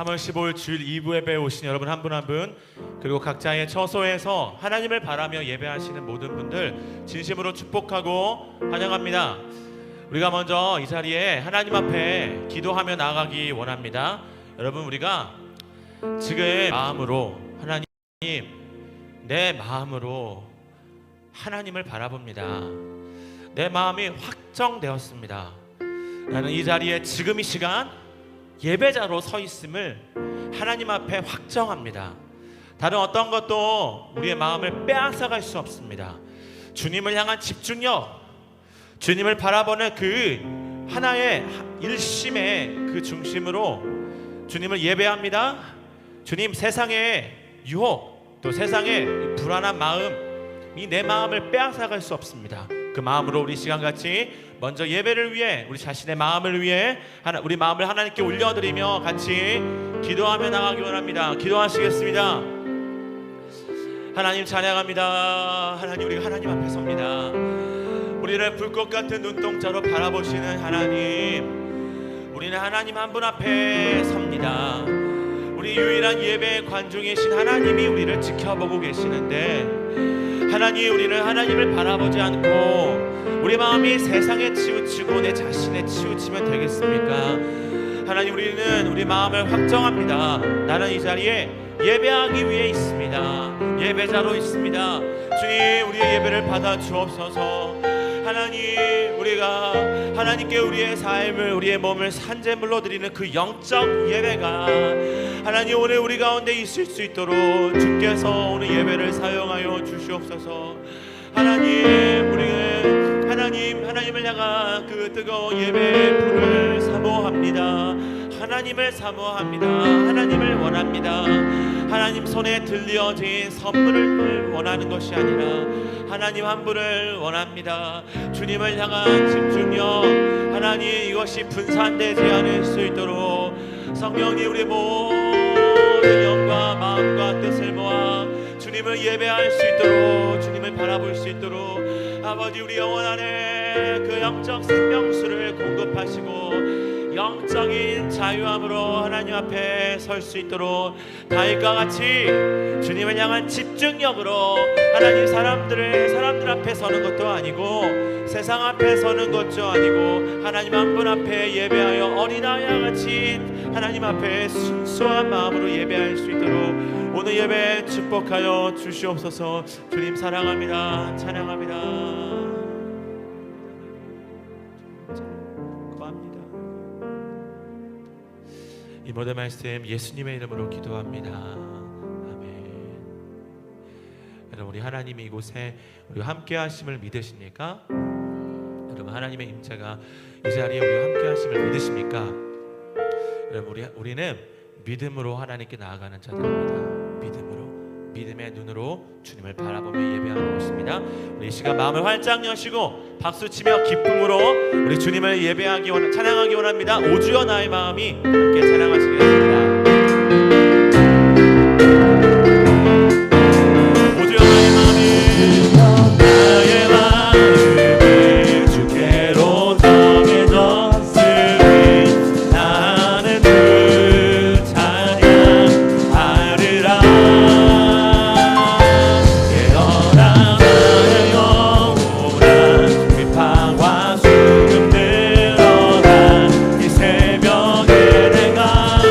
3월 15일 주일 2부 예배에 오신 여러분 한 분 한 분, 그리고 각자의 처소에서 하나님을 바라며 예배하시는 모든 분들 진심으로 축복하고 환영합니다. 우리가 먼저 이 자리에 하나님 앞에 기도하며 나아가기 원합니다. 여러분, 우리가 지금 마음으로 하나님, 내 마음으로 하나님을 바라봅니다. 내 마음이 확정되었습니다. 나는 이 자리에 지금 이 시간 예배자로 서 있음을 하나님 앞에 확정합니다. 다른 어떤 것도 우리의 마음을 빼앗아갈 수 없습니다. 주님을 향한 집중력, 주님을 바라보는 그 하나의 일심의 그 중심으로 주님을 예배합니다. 주님, 세상의 유혹, 또 세상의 불안한 마음이 내 마음을 빼앗아갈 수 없습니다. 그 마음으로 우리 시간같이 먼저 예배를 위해, 우리 자신의 마음을 위해 우리 마음을 하나님께 올려드리며 같이 기도하며 나가기 원합니다. 기도하시겠습니다. 하나님 찬양합니다. 하나님, 우리가 하나님 앞에 섭니다. 우리를 불꽃 같은 눈동자로 바라보시는 하나님, 우리는 하나님 한 분 앞에 섭니다. 우리 유일한 예배의 관중이신 하나님이 우리를 지켜보고 계시는데, 하나님, 우리는 하나님을 바라보지 않고 우리 마음이 세상에 치우치고 내 자신에 치우치면 되겠습니까? 하나님, 우리는 우리 마음을 확정합니다. 나는 이 자리에 예배하기 위해 있습니다. 예배자로 있습니다. 주님, 우리의 예배를 받아 주옵소서. 하나님, 우리가 하나님께 우리의 삶을, 우리의 몸을 산제물로 드리는 그 영적 예배가 하나님 오늘 우리 가운데 있을 수 있도록 주께서 오늘 예배를 사용하여 주시옵소서. 하나님, 우리는 하나님을 향한 그 뜨거운 예배의 불을 사모합니다. 하나님을 사모합니다. 하나님을 원합니다. 하나님 손에 들려진 선물을 원하는 것이 아니라 하나님 한 분을 원합니다. 주님을 향한 집중력, 하나님, 이것이 분산되지 않을 수 있도록 성령님, 우리 모든 영과 마음과 뜻을 모아 주님을 예배할 수 있도록, 주님을 바라볼 수 있도록 아버지, 우리 영혼 안에 그 영적 생명수를 공급하시고 영적인 자유함으로 하나님 앞에 설 수 있도록 다윗과 같이 주님을 향한 집중력으로 하나님, 사람들 앞에 서는 것도 아니고 세상 앞에 서는 것도 아니고 하나님 한 분 앞에 예배하여 어린아이와 같이 하나님 앞에 순수한 마음으로 예배할 수 있도록 오늘 예배 축복하여 주시옵소서. 주님 사랑합니다. 찬양합니다. 이 모든 말씀 예수님의 이름으로 기도합니다. 아멘. 여러분, 우리 하나님이 이곳에 우리와 함께 하심을 믿으십니까? 여러분, 하나님의 임재가 이 자리에 우리와 함께 하심을 믿으십니까? 여러분, 우리는 믿음으로 하나님께 나아가는 자들입니다. 믿음의 눈으로 주님을 바라보며 예배하는 것입니다. 우리 이 시간 마음을 활짝 여시고 박수치며 기쁨으로 우리 주님을 찬양하기 원합니다. 오주여 나의 마음이 함께 찬양하시겠습니다. 오주여 나의 마음이, 나의 마음이 주께로 정해졌으니 나는 그 찬양하리라. 이 새벽에 내가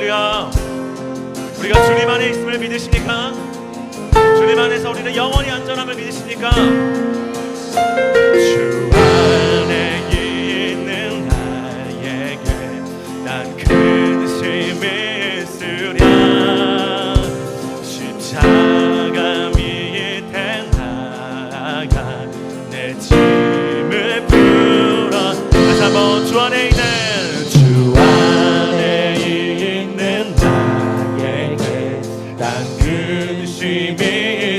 할렐루야. 우리가 주님 안에 있음을 믿으십니까? 주님 안에서 우리는 영원히 안전함을 믿으십니까? 주 안에 있는 나에게 난 근심이 있으랴. 십자가 밑에 나가 내 짐을 풀어. 다시 한번 주 안에 있는 근심이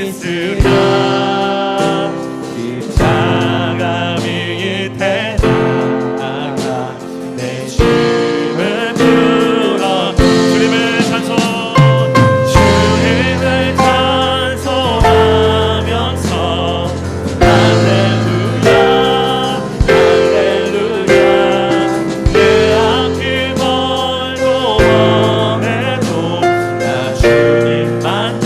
있으랴. 십자가 밑에 나가 내 짐을 풀어. 주님을 찬송, 주님을 찬송하면서 할렐루야 할렐루야. 내 앞길 멀고 먼해도 나 주님만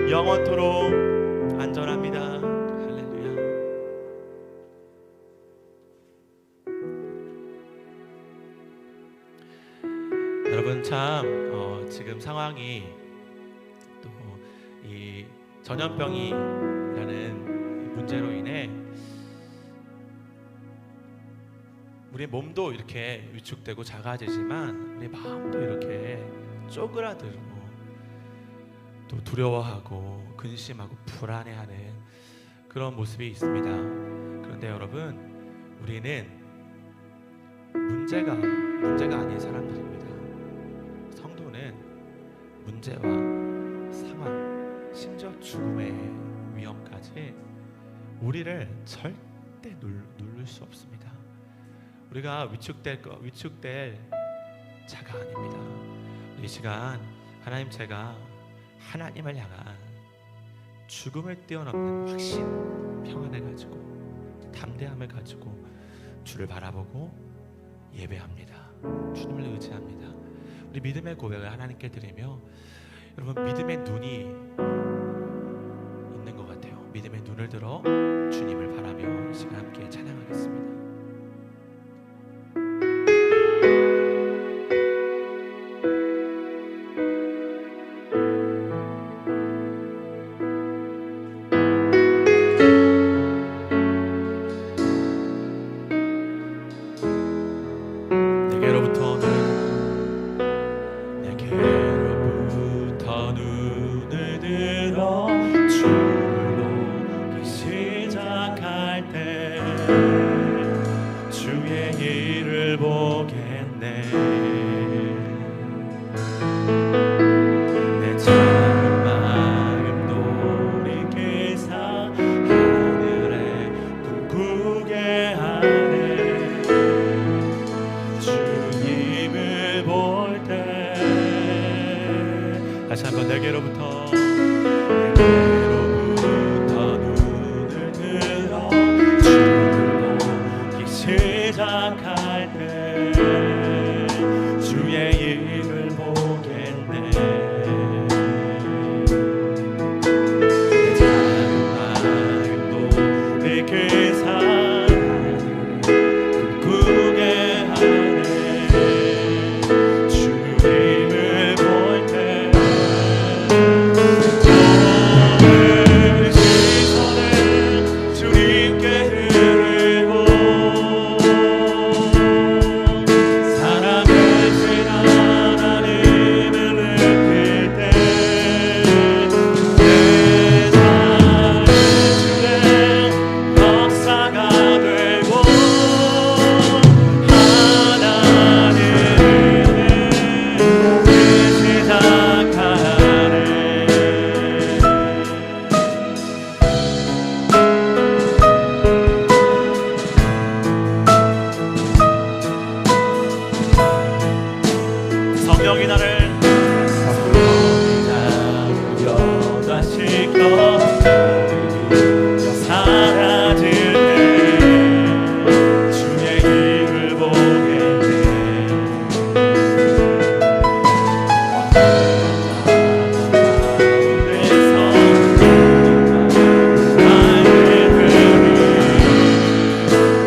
영원토록 안전합니다. 할렐루야. 여러분 참 지금 상황이 또 이 전염병이라는 문제로 인해 우리 몸도 이렇게 위축되고 작아지지만 우리 마음도 이렇게 쪼그라들고 또 두려워하고 근심하고 불안해하는 그런 모습이 있습니다. 그런데 여러분, 우리는 문제가 아닌 사람들입니다. 성도는 문제와 상황, 심지어 죽음의 위험까지 때까지 우리를 절대 누를 수 없습니다. 우리가 위축될 자가 아닙니다. 이 시간 하나님, 제가 하나님을 향한 죽음을 뛰어넘는 확신, 평안을 가지고 담대함을 가지고 주를 바라보고 예배합니다. 주님을 의지합니다. 우리 믿음의 고백을 하나님께 드리며, 여러분 믿음의 눈이 있는 것 같아요. 믿음의 눈을 들어 주님을 바라며 이 시간 함께 찬양하겠습니다. 내게로부터 눈을 들어 주를 보기 시작할 때 주의 일을 보겠네. 내 작은 마음 돌이키사 하늘에 꿈꾸게 하네. 주님을 볼 때 다시 한번 내게로부터 눈을 들어 주를 보기 시작할 때 주의 일을 보겠네. 내 작은 마음도 내게 사랑을 꿈꾸게 하네. 주님을 볼 때 모든 시선을 주님께 드리고 사랑하신 하나님을 느낄 때 내 삶 주의 역사가 되고 하나님의 시작하네. 성령이 나를 여다시켜 사라질 때 주의 일을 보겠네.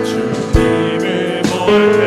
주님을 볼 때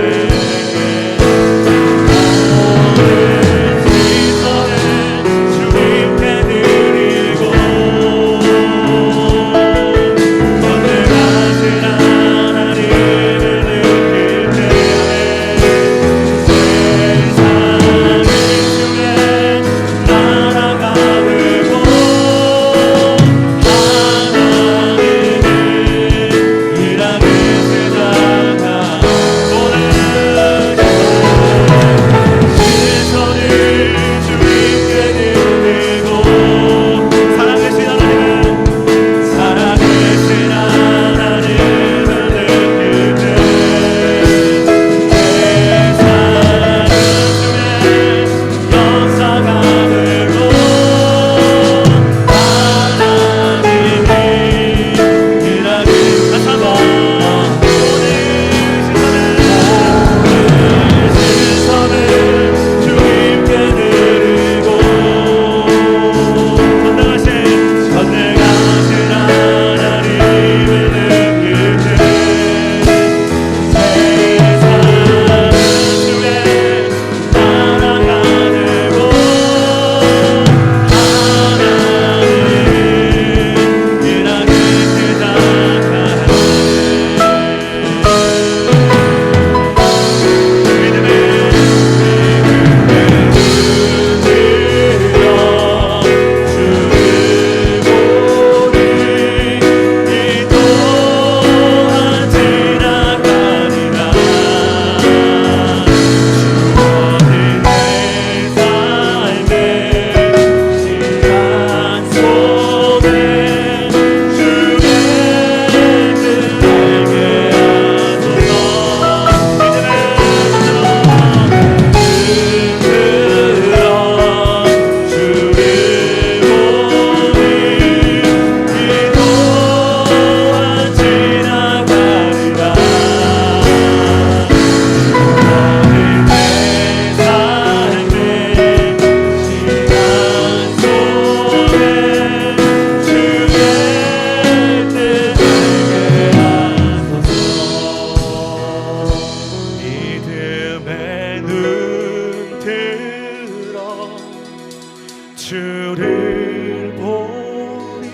주를 보니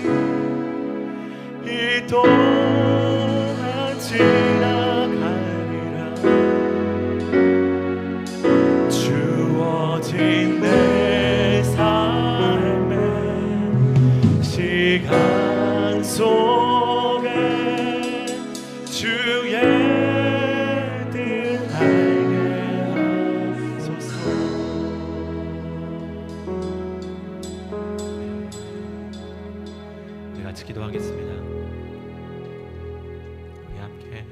이 또한 지나가리라. 주어진 내 삶의 시간 속에 주의 뜻 알게 하소서. 우리 같이 기도하겠습니다. 우리 함께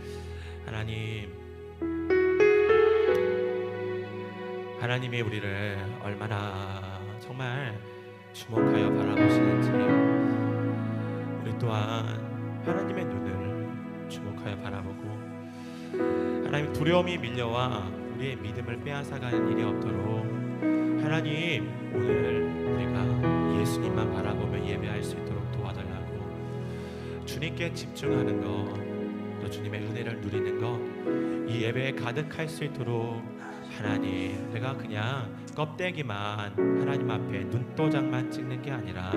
하나님이 우리를 얼마나 정말 주목하여 바라보시는지, 우리 또한 하나님의 눈을 주목하여 바라보고 하나님 두려움이 밀려와 우리의 믿음을 빼앗아가는 일이 없도록 하나님 오늘 우리가 예수님만 바라보며 예배할 수 있도록 도와달라고, 주님께 집중하는 것, 또 주님의 은혜를 누리는 것, 이 예배에 가득할 수 있도록 하나님, 내가 그냥 껍데기만 하나님 앞에 눈도장만 찍는 게 아니라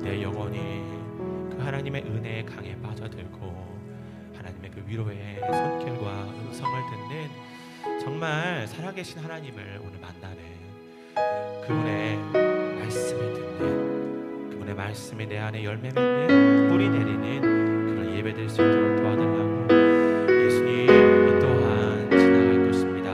내 영혼이 그 하나님의 은혜의 강에 빠져들고 하나님의 그 위로의 손길과 음성을 듣는 정말 살아계신 하나님을 오늘 만나는, 그분의 말씀을 듣는, 그분의 말씀이 내 안에 열매 맺는, 뿌리 내리는 그런 예배 될 수 있도록 도와달라고. 예수님, 이 또한 지나갈 것입니다.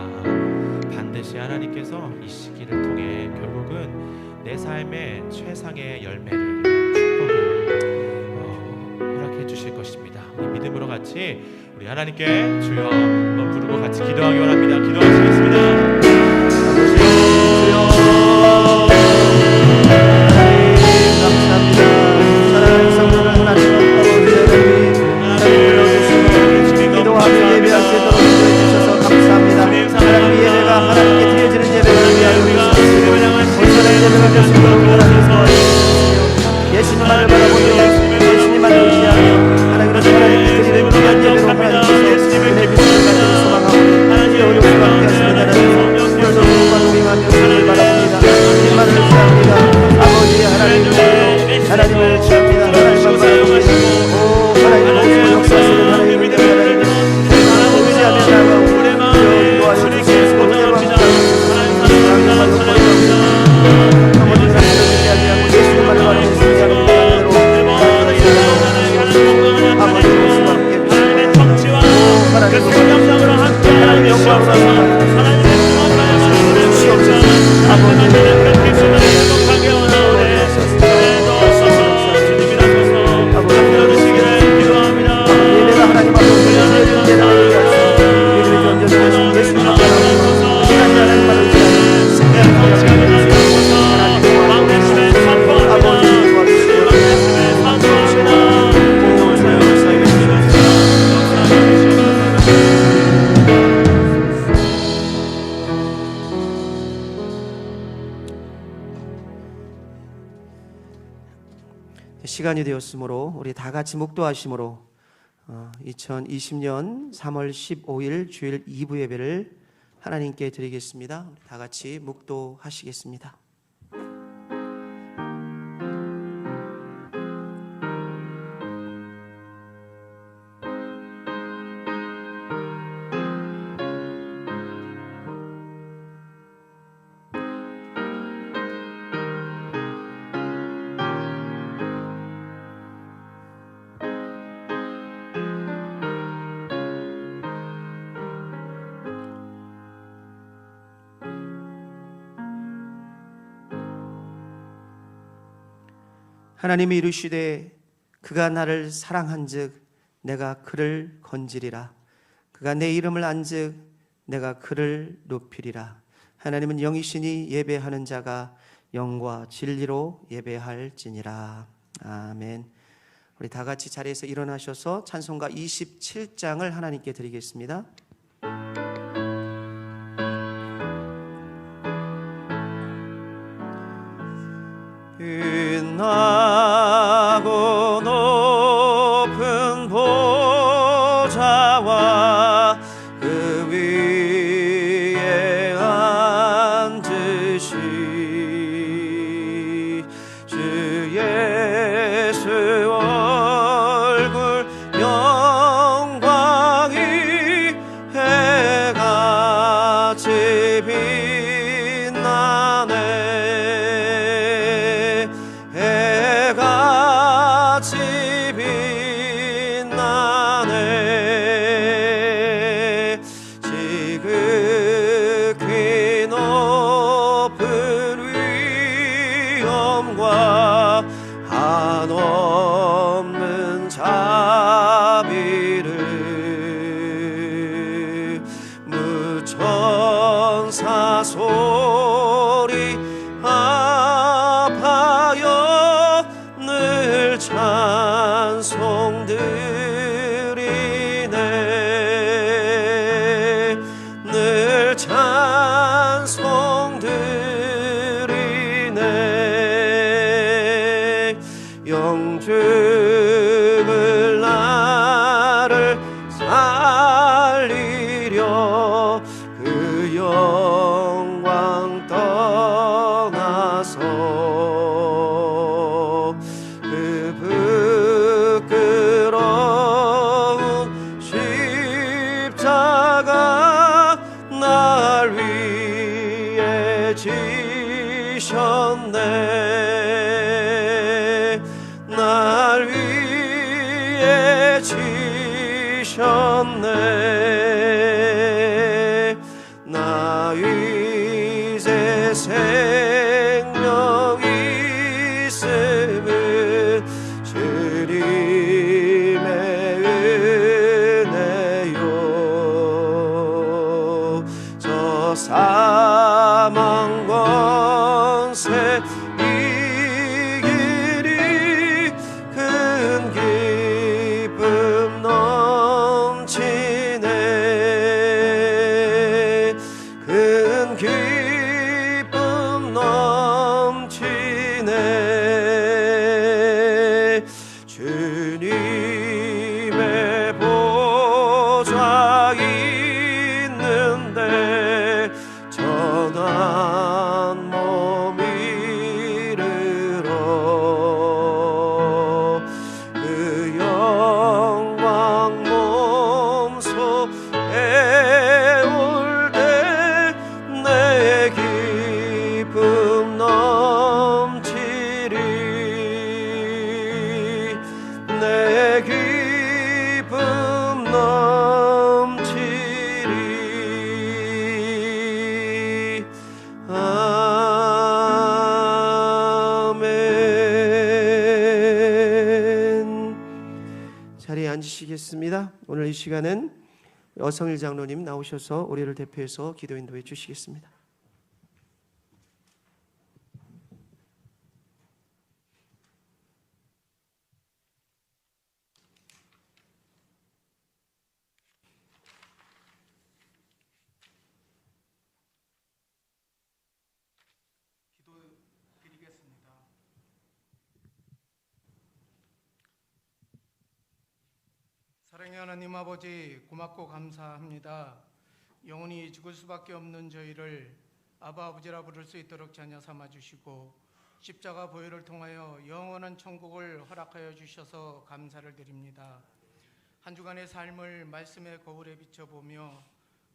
반드시 하나님께서 이 시기를 통해 결국은 내 삶의 최상의 열매를, 축복을 허락해 주실 것입니다. 우리 믿음으로 같이 우리 하나님께 주여 한번 부르고 같이 기도하기 원합니다. 기도하시겠습니다. 예수님만을 바라보며 예수님만을 의지하며 하나님을 드리는 귀한 예배로 하나님께서 은혜 주시는 것을 소망하고 하나님의 어려움과 함께하시는 하나님, 오늘도 누구와 동행하며 주님을 바라봅니다. 주님만을 의지합니다. 아버지의 하나님을 의지합니다. 하나님만 바라봅니다. 오 하나님, 모든 역사하시는 하나님을 의지하며 나아가고 기도하여 주시옵소서. 하나님만 시간이 되었으므로 우리 다 같이 묵도하심으로 2020년 3월 15일 주일 2부 예배를 하나님께 드리겠습니다. 우리 다 같이 묵도하시겠습니다. 하나님이 이르시되 그가 나를 사랑한즉 내가 그를 건지리라. 그가 내 이름을 안즉 내가 그를 높이리라. 하나님은 영이시니 예배하는 자가 영과 진리로 예배할지니라. 아멘. 우리 다 같이 자리에서 일어나셔서 찬송가 27장을 하나님께 드리겠습니다. 빛나고 높은 보좌와 그 위에 앉으신 소리 아파요 늘 찬송 드리네 늘 찬송 드리네 영죽을 나를 살리려 그 영광 떠나서 그 부끄러운 십자가 날 위해 지셨네 날 위해 지셨네 나 이제 생명이 있음은 주님의 은혜요 저 사망 권세 이기리 큰 기쁨 넘치네 큰 기쁨 넘치네 주님의 보좌 있는데 전한 몸 이르러 그 영광 몸속에 올 때 내 기쁨 넘치리 내 기쁨 넘치리 아멘 자리에 앉으시겠습니다. 오늘 이 시간은 어성일 장로님 나오셔서 우리를 대표해서 기도 인도해 주시겠습니다. 기도드리겠습니다. 사랑의 하나님 아버지 고맙고 감사합니다. 영원히 죽을 수밖에 없는 저희를 아바 아버지라 부를 수 있도록 자녀 삼아 주시고 십자가 보혈을 통하여 영원한 천국을 허락하여 주셔서 감사를 드립니다. 한 주간의 삶을 말씀의 거울에 비춰보며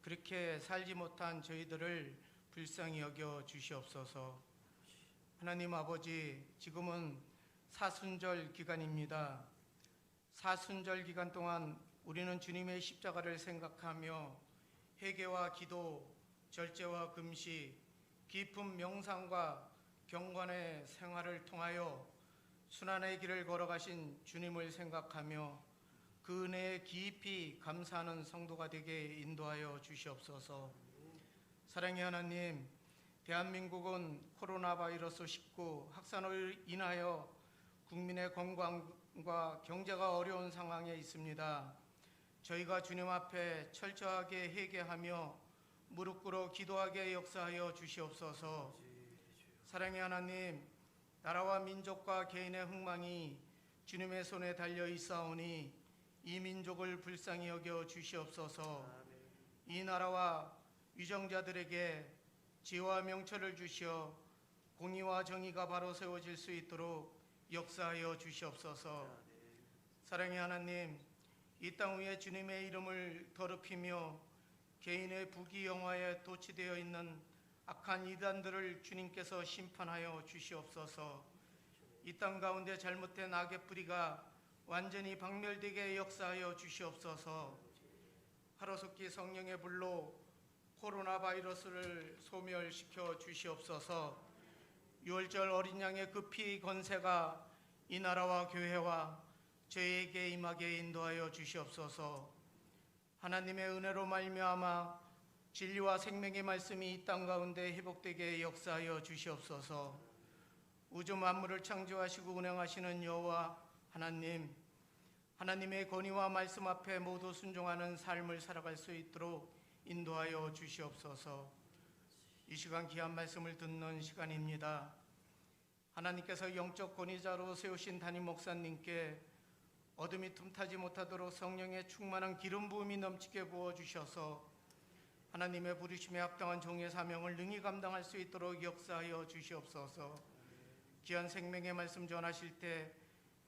그렇게 살지 못한 저희들을 불쌍히 여겨 주시옵소서. 하나님 아버지, 지금은 사순절 기간입니다. 사순절 기간 동안 우리는 주님의 십자가를 생각하며 회개와 기도, 절제와 금식, 깊은 명상과 경건의 생활을 통하여 순환의 길을 걸어가신 주님을 생각하며 그 은혜에 깊이 감사하는 성도가 되게 인도하여 주시옵소서. 사랑의 하나님, 대한민국은 코로나 바이러스 19 확산으로 인하여 국민의 건강과 경제가 어려운 상황에 있습니다. 저희가 주님 앞에 철저하게 회개하며 무릎 꿇어 기도하게 역사하여 주시옵소서. 사랑의 하나님, 나라와 민족과 개인의 흥망이 주님의 손에 달려 있사오니 이 민족을 불쌍히 여겨 주시옵소서. 이 나라와 위정자들에게 지혜와 명철을 주시어 공의와 정의가 바로 세워질 수 있도록 역사하여 주시옵소서. 사랑의 하나님, 이 땅 위에 주님의 이름을 더럽히며 개인의 부귀영화에 도취되어 있는 악한 이단들을 주님께서 심판하여 주시옵소서. 이 땅 가운데 잘못된 악의 뿌리가 완전히 박멸되게 역사하여 주시옵소서. 하루속히 성령의 불로 코로나 바이러스를 소멸시켜 주시옵소서. 유월절 어린 양의 급히 권세가 이 나라와 교회와 저희에게 임하게 인도하여 주시옵소서. 하나님의 은혜로 말미암아 진리와 생명의 말씀이 이 땅 가운데 회복되게 역사하여 주시옵소서. 우주 만물을 창조하시고 운행하시는 여호와 하나님, 하나님의 권위와 말씀 앞에 모두 순종하는 삶을 살아갈 수 있도록 인도하여 주시옵소서. 이 시간 귀한 말씀을 듣는 시간입니다. 하나님께서 영적 권위자로 세우신 담임 목사님께 어둠이 틈타지 못하도록 성령의 충만한 기름 부음이 넘치게 부어주셔서 하나님의 부르심에 합당한 종의 사명을 능히 감당할 수 있도록 역사하여 주시옵소서. 귀한 생명의 말씀 전하실 때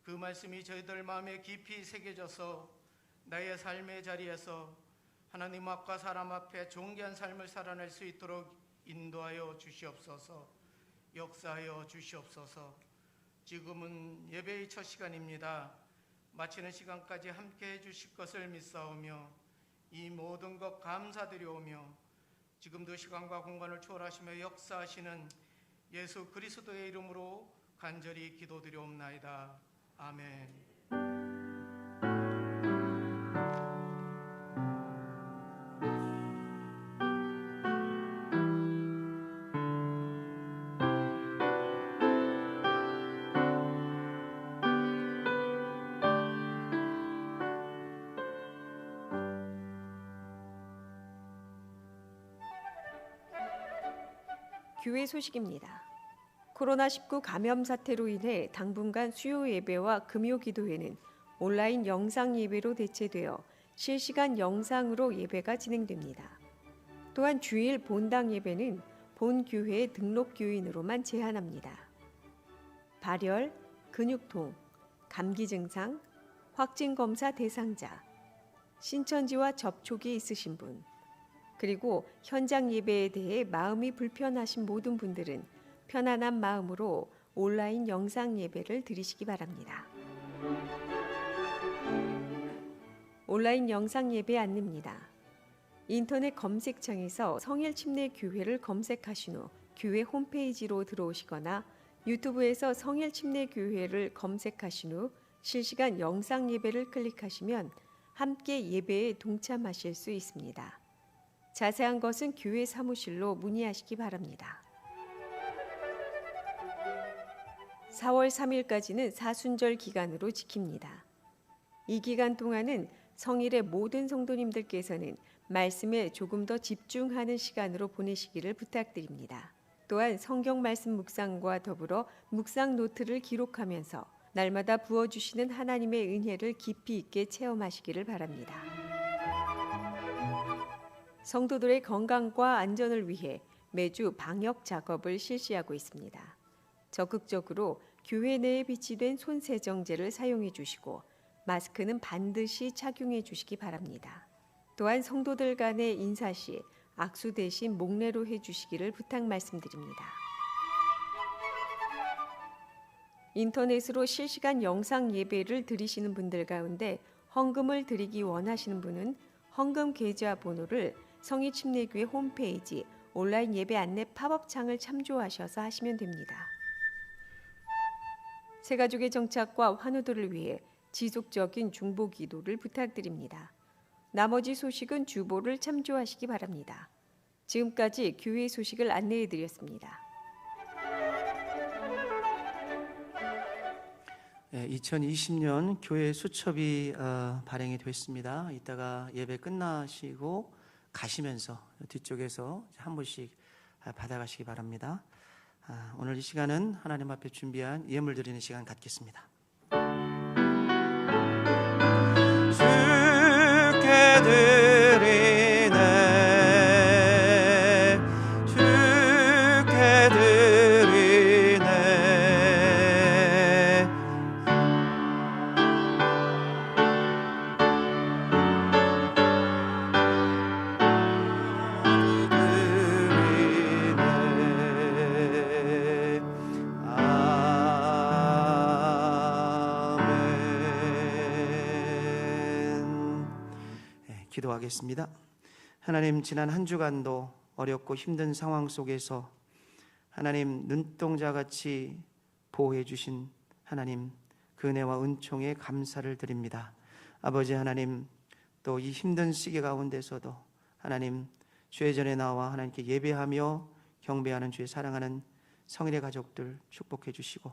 그 말씀이 저희들 마음에 깊이 새겨져서 나의 삶의 자리에서 하나님 앞과 사람 앞에 존귀한 삶을 살아낼 수 있도록 인도하여 주시옵소서. 역사하여 주시옵소서. 지금은 예배의 첫 시간입니다. 마치는 시간까지 함께 해주실 것을 믿사오며 이 모든 것 감사드려오며 지금도 시간과 공간을 초월하시며 역사하시는 예수 그리스도의 이름으로 간절히 기도드려옵나이다. 아멘. 교회 소식입니다. 코로나19 감염 사태로 인해 당분간 수요 예배와 금요 기도회는 온라인 영상 예배로 대체되어 실시간 영상으로 예배가 진행됩니다. 또한 주일 본당 예배는 본 교회의 등록 교인으로만 제한합니다. 발열, 근육통, 감기 증상, 확진 검사 대상자, 신천지와 접촉이 있으신 분, 그리고 현장 예배에 대해 마음이 불편하신 모든 분들은 편안한 마음으로 온라인 영상 예배를 드리시기 바랍니다. 온라인 영상 예배 안내입니다. 인터넷 검색창에서 성일침례교회를 검색하신 후 교회 홈페이지로 들어오시거나 유튜브에서 성일침례교회를 검색하신 후 실시간 영상 예배를 클릭하시면 함께 예배에 동참하실 수 있습니다. 자세한 것은 교회 사무실로 문의하시기 바랍니다. 4월 3일까지는 사순절 기간으로 지킵니다. 이 기간 동안은 성일의 모든 성도님들께서는 말씀에 조금 더 집중하는 시간으로 보내시기를 부탁드립니다. 또한 성경 말씀 묵상과 더불어 묵상 노트를 기록하면서 날마다 부어주시는 하나님의 은혜를 깊이 있게 체험하시기를 바랍니다. 성도들의 건강과 안전을 위해 매주 방역 작업을 실시하고 있습니다. 적극적으로 교회 내에 비치된 손세정제를 사용해 주시고 마스크는 반드시 착용해 주시기 바랍니다. 또한 성도들 간의 인사 시 악수 대신 목례로 해 주시기를 부탁 말씀드립니다. 인터넷으로 실시간 영상 예배를 드리시는 분들 가운데 헌금을 드리기 원하시는 분은 헌금 계좌 번호를 성일침례교회 홈페이지 온라인 예배 안내 팝업 창을 참조하셔서 하시면 됩니다. 새가족의 정착과 환우들을 위해 지속적인 중보 기도를 부탁드립니다. 나머지 소식은 주보를 참조하시기 바랍니다. 지금까지 교회 소식을 안내해 드렸습니다. 2020년 교회 수첩이 발행이 됐습니다. 이따가 예배 끝나시고 가시면서 뒤쪽에서 한 번씩 받아가시기 바랍니다. 오늘 이 시간은 하나님 앞에 준비한 예물 드리는 시간 갖겠습니다. 주께 드리네, 주께 드리네. 기도하겠습니다. 하나님, 지난 한 주간도 어렵고 힘든 상황 속에서 하나님 눈동자같이 보호해 주신 하나님 그 은혜와 은총에 감사를 드립니다. 아버지 하나님, 또 이 힘든 시기 가운데서도 하나님 주의 전에 나와 하나님께 예배하며 경배하는 주의 사랑하는 성일의 가족들 축복해 주시고,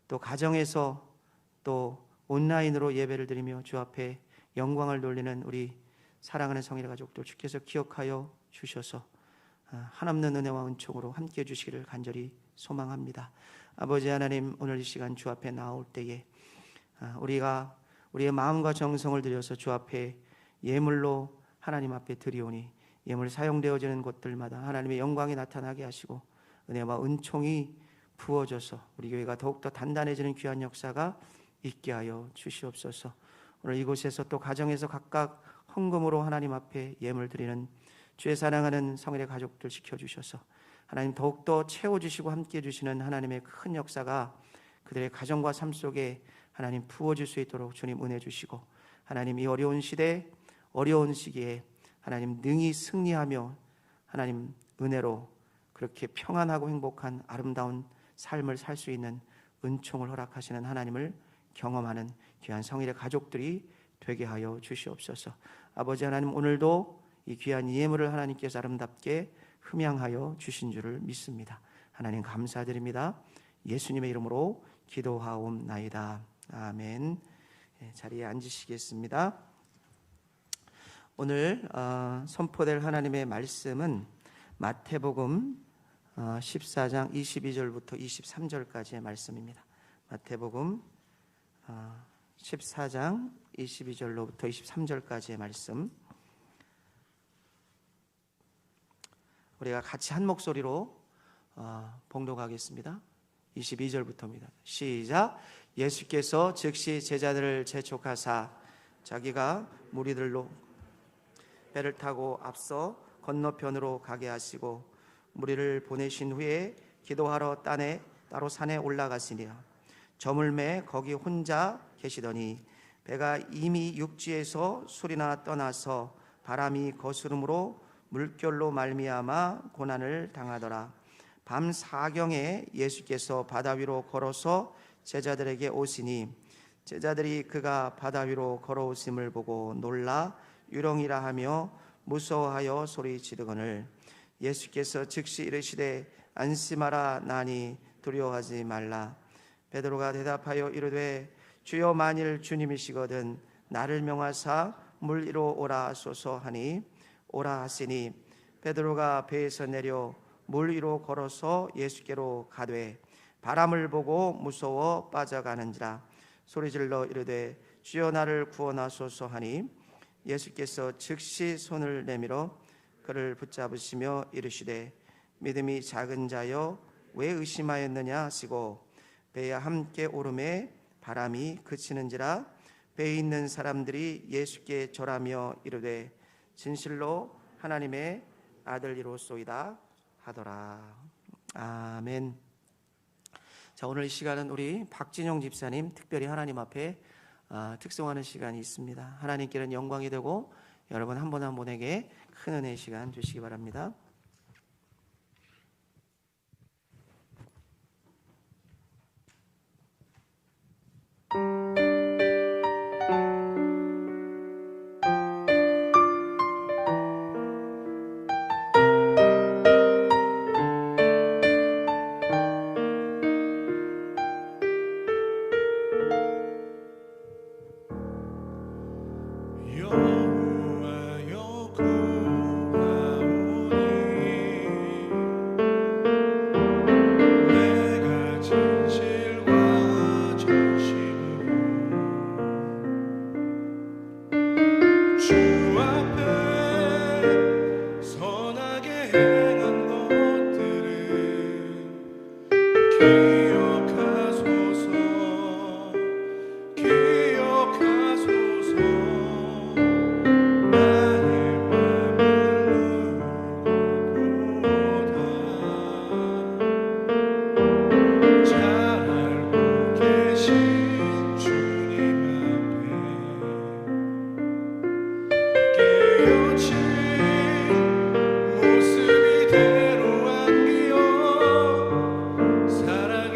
또 가정에서 또 온라인으로 예배를 드리며 주 앞에 영광을 돌리는 우리 사랑하는 성일의 가족들 주께서 기억하여 주셔서 한없는 은혜와 은총으로 함께 해 주시기를 간절히 소망합니다. 아버지 하나님, 오늘 이 시간 주 앞에 나올 때에 우리가 우리의 마음과 정성을 들여서 주 앞에 예물로 하나님 앞에 드리오니 예물 사용되어지는 곳들마다 하나님의 영광이 나타나게 하시고 은혜와 은총이 부어져서 우리 교회가 더욱더 단단해지는 귀한 역사가 있게 하여 주시옵소서. 오늘 이곳에서 또 가정에서 각각 헌금으로 하나님 앞에 예물 드리는 주의 사랑하는 성일의 가족들 지켜주셔서 하나님 더욱더 채워주시고 함께해 주시는 하나님의 큰 역사가 그들의 가정과 삶 속에 하나님 부어질 수 있도록 주님 은혜 주시고, 하나님 이 어려운 시대 어려운 시기에 하나님 능히 승리하며 하나님 은혜로 그렇게 평안하고 행복한 아름다운 삶을 살 수 있는 은총을 허락하시는 하나님을 경험하는 귀한 성일의 가족들이 되게 하여 주시옵소서. 아버지 하나님, 오늘도 이 귀한 예물을 하나님께서 아름답게 흠양하여 주신 줄을 믿습니다. 하나님 감사드립니다. 예수님의 이름으로 기도하옵나이다. 아멘. 자리에 앉으시겠습니다. 오늘 선포될 하나님의 말씀은 마태복음 14장 22절부터 23절까지의 말씀입니다. 마태복음 14장 22절로부터 23절까지의 말씀, 우리가 같이 한 목소리로 봉독하겠습니다. 22절부터입니다. 시작. 예수께서 즉시 제자들을 재촉하사 자기가 무리들로 배를 타고 앞서 건너편으로 가게 하시고 무리를 보내신 후에 기도하러 따로 산에 올라가시니라. 저물매 거기 혼자 계시더니 배가 이미 육지에서 술이나 떠나서 바람이 거스름으로 물결로 말미암아 고난을 당하더라. 밤 사경에 예수께서 바다 위로 걸어서 제자들에게 오시니 제자들이 그가 바다 위로 걸어오심을 보고 놀라 유령이라 하며 무서워하여 소리 지르거늘 예수께서 즉시 이르시되 안심하라 나니 두려워하지 말라. 베드로가 대답하여 이르되 주여 만일 주님이시거든 나를 명하사 물 위로 오라 하소서 하니 오라 하시니 베드로가 배에서 내려 물 위로 걸어서 예수께로 가되 바람을 보고 무서워 빠져가는지라. 소리질러 이르되 주여 나를 구원하소서 하니 예수께서 즉시 손을 내밀어 그를 붙잡으시며 이르시되 믿음이 작은 자여 왜 의심하였느냐 하시고 배에 함께 오르매 바람이 그치는지라. 배에 있는 사람들이 예수께 절하며 이르되 진실로 하나님의 아들이로소이다 하더라. 아멘. 자, 오늘 이 시간은 우리 박진영 집사님 특별히 하나님 앞에 특송하는 시간이 있습니다. 하나님께는 영광이 되고 여러분 한 분 한 분에게 큰 은혜의 시간 주시기 바랍니다. 여호와여 구하오니 내가 진실과 전심으로 주 앞에 선하게 행한 것들을 기억하소서. 나의 맘을 누구보다 잘 알고 계신 주님 앞에 깨어진 모습 이대로 안기어 살아가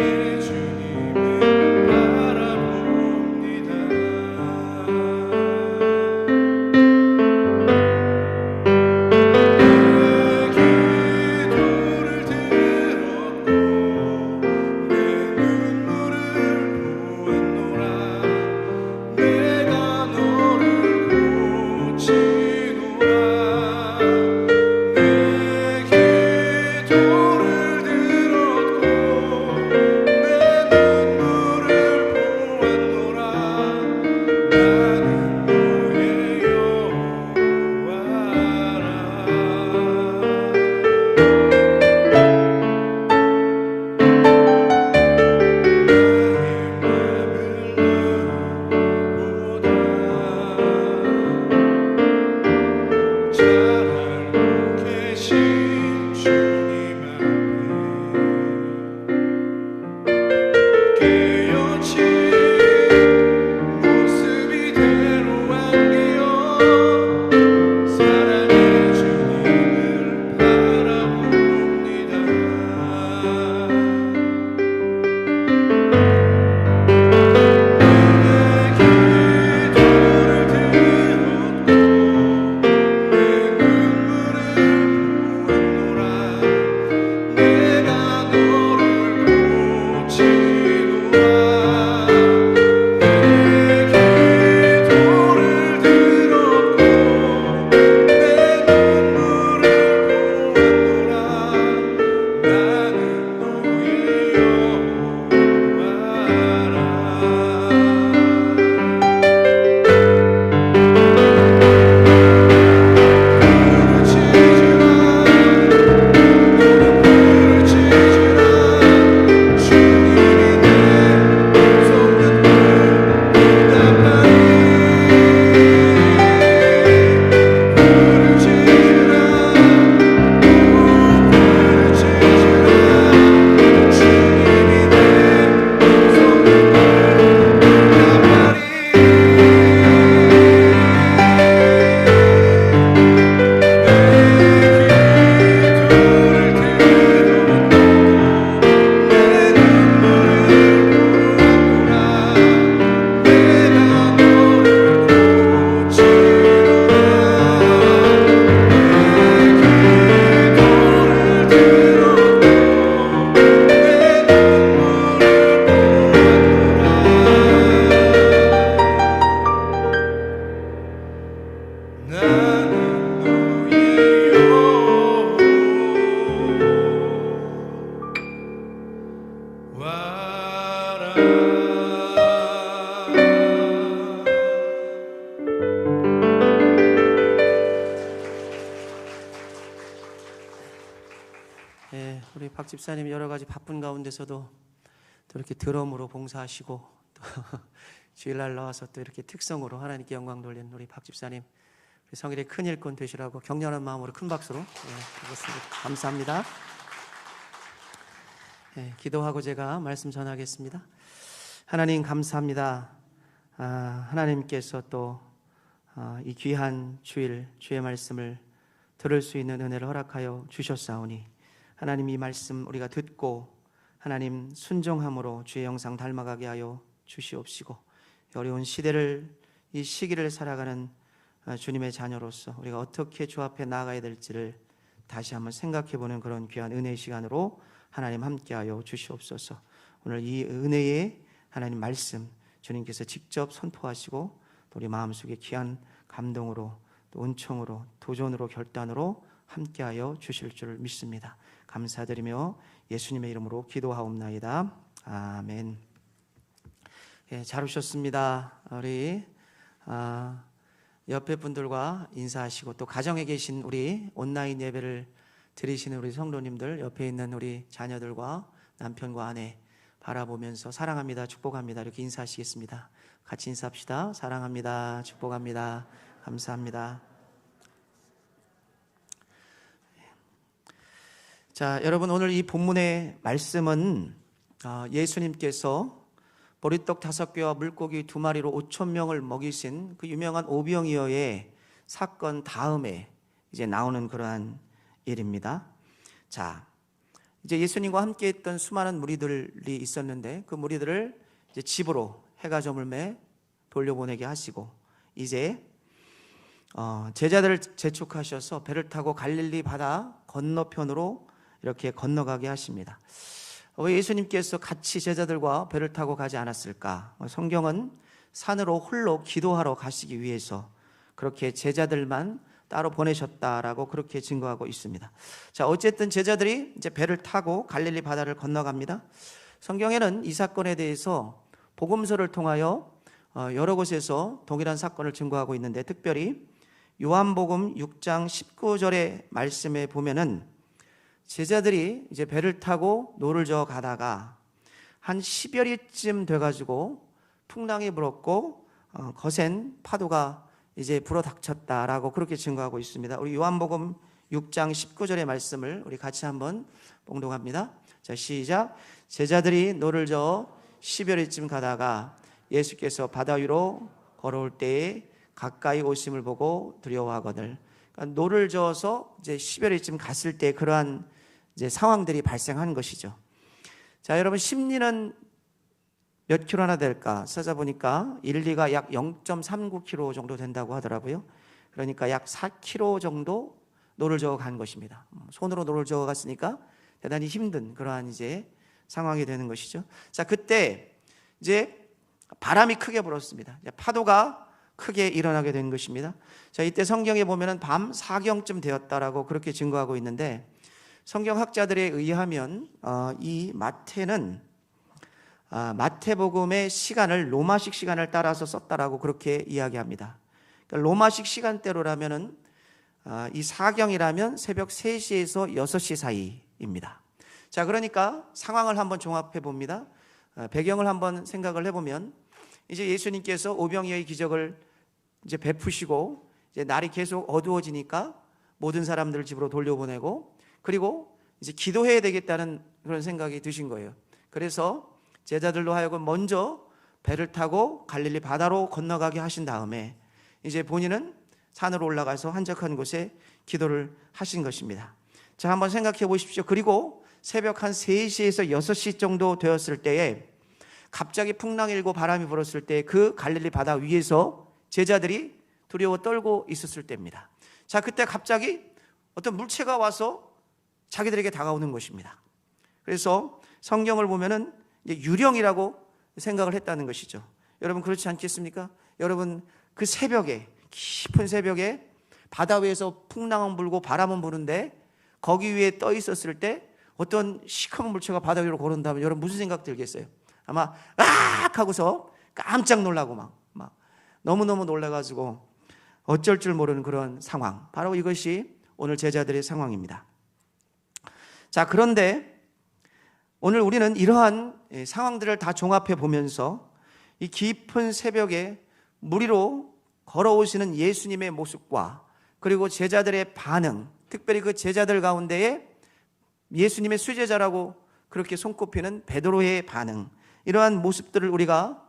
예, 우리 박 집사님 여러 가지 바쁜 가운데서도 또 이렇게 드럼으로 봉사하시고 또 주일날 나와서 또 이렇게 특성으로 하나님께 영광 돌리는 우리 박 집사님, 우리 성일의 큰 일꾼 되시라고 격려하는 마음으로 큰 박수로 드리겠습니다. 감사합니다. 예, 기도하고 제가 말씀 전하겠습니다. 하나님 감사합니다. 하나님께서 또 이 귀한 주일 주의 말씀을 들을 수 있는 은혜를 허락하여 주셨사오니 하나님 이 말씀 우리가 듣고 하나님 순종함으로 주의 영상 닮아가게 하여 주시옵시고 어려운 시대를 이 시기를 살아가는 주님의 자녀로서 우리가 어떻게 주 앞에 나아가야 될지를 다시 한번 생각해보는 그런 귀한 은혜의 시간으로 하나님 함께하여 주시옵소서. 오늘 이 은혜의 하나님 말씀 주님께서 직접 선포하시고 또 우리 마음속에 귀한 감동으로 또 은총으로 도전으로 결단으로 함께하여 주실 줄 믿습니다. 감사드리며 예수님의 이름으로 기도하옵나이다. 아멘. 예, 잘 오셨습니다. 우리 옆에 분들과 인사하시고 또 가정에 계신 우리 온라인 예배를 드리시는 우리 성도님들, 옆에 있는 우리 자녀들과 남편과 아내 바라보면서 사랑합니다, 축복합니다 이렇게 인사하시겠습니다. 같이 인사합시다. 사랑합니다, 축복합니다, 감사합니다. 자, 여러분 오늘 이 본문의 말씀은 예수님께서 보리떡 5개와 물고기 2마리로 5,000명을 먹이신 그 유명한 오병이어의 사건 다음에 이제 나오는 그러한 일입니다. 자, 이제 예수님과 함께 했던 수많은 무리들이 있었는데 그 무리들을 이제 집으로 해가 저물매 돌려보내게 하시고 이제 제자들을 재촉하셔서 배를 타고 갈릴리 바다 건너편으로 이렇게 건너가게 하십니다. 왜 예수님께서 같이 제자들과 배를 타고 가지 않았을까? 성경은 산으로 홀로 기도하러 가시기 위해서 그렇게 제자들만 따로 보내셨다라고 그렇게 증거하고 있습니다. 자, 어쨌든 제자들이 이제 배를 타고 갈릴리 바다를 건너갑니다. 성경에는 이 사건에 대해서 복음서를 통하여 여러 곳에서 동일한 사건을 증거하고 있는데 특별히 요한복음 6장 19절의 말씀에 보면은 제자들이 이제 배를 타고 노를 저어 가다가 한 10여리쯤 돼가지고 풍랑이 불었고 거센 파도가 이제 불어닥쳤다라고 그렇게 증거하고 있습니다. 우리 요한복음 6장 19절의 말씀을 우리 같이 한번 봉독합니다. 자, 시작. 제자들이 노를 저어 10여리쯤 가다가 예수께서 바다 위로 걸어올 때에 가까이 오심을 보고 두려워하거늘. 그러니까 노를 저어서 이제 10여리쯤 갔을 때 그러한 이제 상황들이 발생한 것이죠. 자, 여러분 심리는 몇 킬로나 될까? 찾아보니까 1, 2가 약 0.39km 정도 된다고 하더라고요. 그러니까 약 4km 정도 노를 저어 간 것입니다. 손으로 노를 저어 갔으니까 대단히 힘든 그러한 이제 상황이 되는 것이죠. 자, 그때 이제 바람이 크게 불었습니다. 파도가 크게 일어나게 된 것입니다. 자, 이때 성경에 보면은 밤 4경쯤 되었다라고 그렇게 증거하고 있는데 성경학자들에 의하면 이 마태는 마태복음의 시간을 로마식 시간을 따라서 썼다라고 그렇게 이야기합니다. 그러니까 로마식 시간대로라면은 이 4경이라면 새벽 3시에서 6시 사이입니다. 자, 그러니까 상황을 한번 종합해 봅니다. 배경을 한번 생각을 해보면 이제 예수님께서 오병이어의 기적을 이제 베푸시고 이제 날이 계속 어두워지니까 모든 사람들을 집으로 돌려보내고 그리고 이제 기도해야 되겠다는 그런 생각이 드신 거예요. 그래서 제자들로 하여금 먼저 배를 타고 갈릴리 바다로 건너가게 하신 다음에 이제 본인은 산으로 올라가서 한적한 곳에 기도를 하신 것입니다. 자, 한번 생각해 보십시오. 그리고 새벽 한 3시에서 6시 정도 되었을 때에 갑자기 풍랑이 일고 바람이 불었을 때 그 갈릴리 바다 위에서 제자들이 두려워 떨고 있었을 때입니다. 자, 그때 갑자기 어떤 물체가 와서 자기들에게 다가오는 것입니다. 그래서 성경을 보면은 이제 유령이라고 생각을 했다는 것이죠. 여러분 그렇지 않겠습니까? 여러분 그 새벽에 깊은 새벽에 바다 위에서 풍랑은 불고 바람은 부는데 거기 위에 떠 있었을 때 어떤 시커먼 물체가 바다 위로 걸어온다면 여러분 무슨 생각 들겠어요? 아마 악 하고서 깜짝 놀라고 막 너무너무 놀라가지고 어쩔 줄 모르는 그런 상황, 바로 이것이 오늘 제자들의 상황입니다. 자, 그런데 오늘 우리는 이러한 상황들을 다 종합해 보면서 이 깊은 새벽에 물 위로 걸어오시는 예수님의 모습과 그리고 제자들의 반응, 특별히 그 제자들 가운데에 예수님의 수제자라고 그렇게 손꼽히는 베드로의 반응, 이러한 모습들을 우리가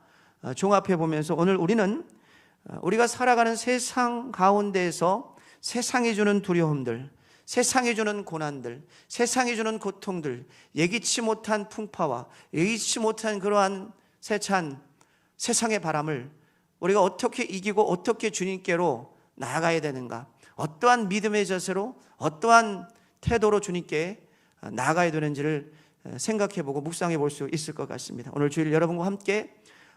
종합해 보면서 오늘 우리는 우리가 살아가는 세상 가운데에서 세상이 주는 두려움들, 세상이 주는 고난들, 세상이 주는 고통들, 예기치 못한 풍파와 예기치 못한 그러한 세찬 세상의 바람을 우리가 어떻게 이기고 어떻게 주님께로 나아가야 되는가, 어떠한 믿음의 자세로 어떠한 태도로 주님께 나아가야 되는지를 생각해보고 묵상해 볼 수 있을 것 같습니다. 오늘 주일 여러분과 함께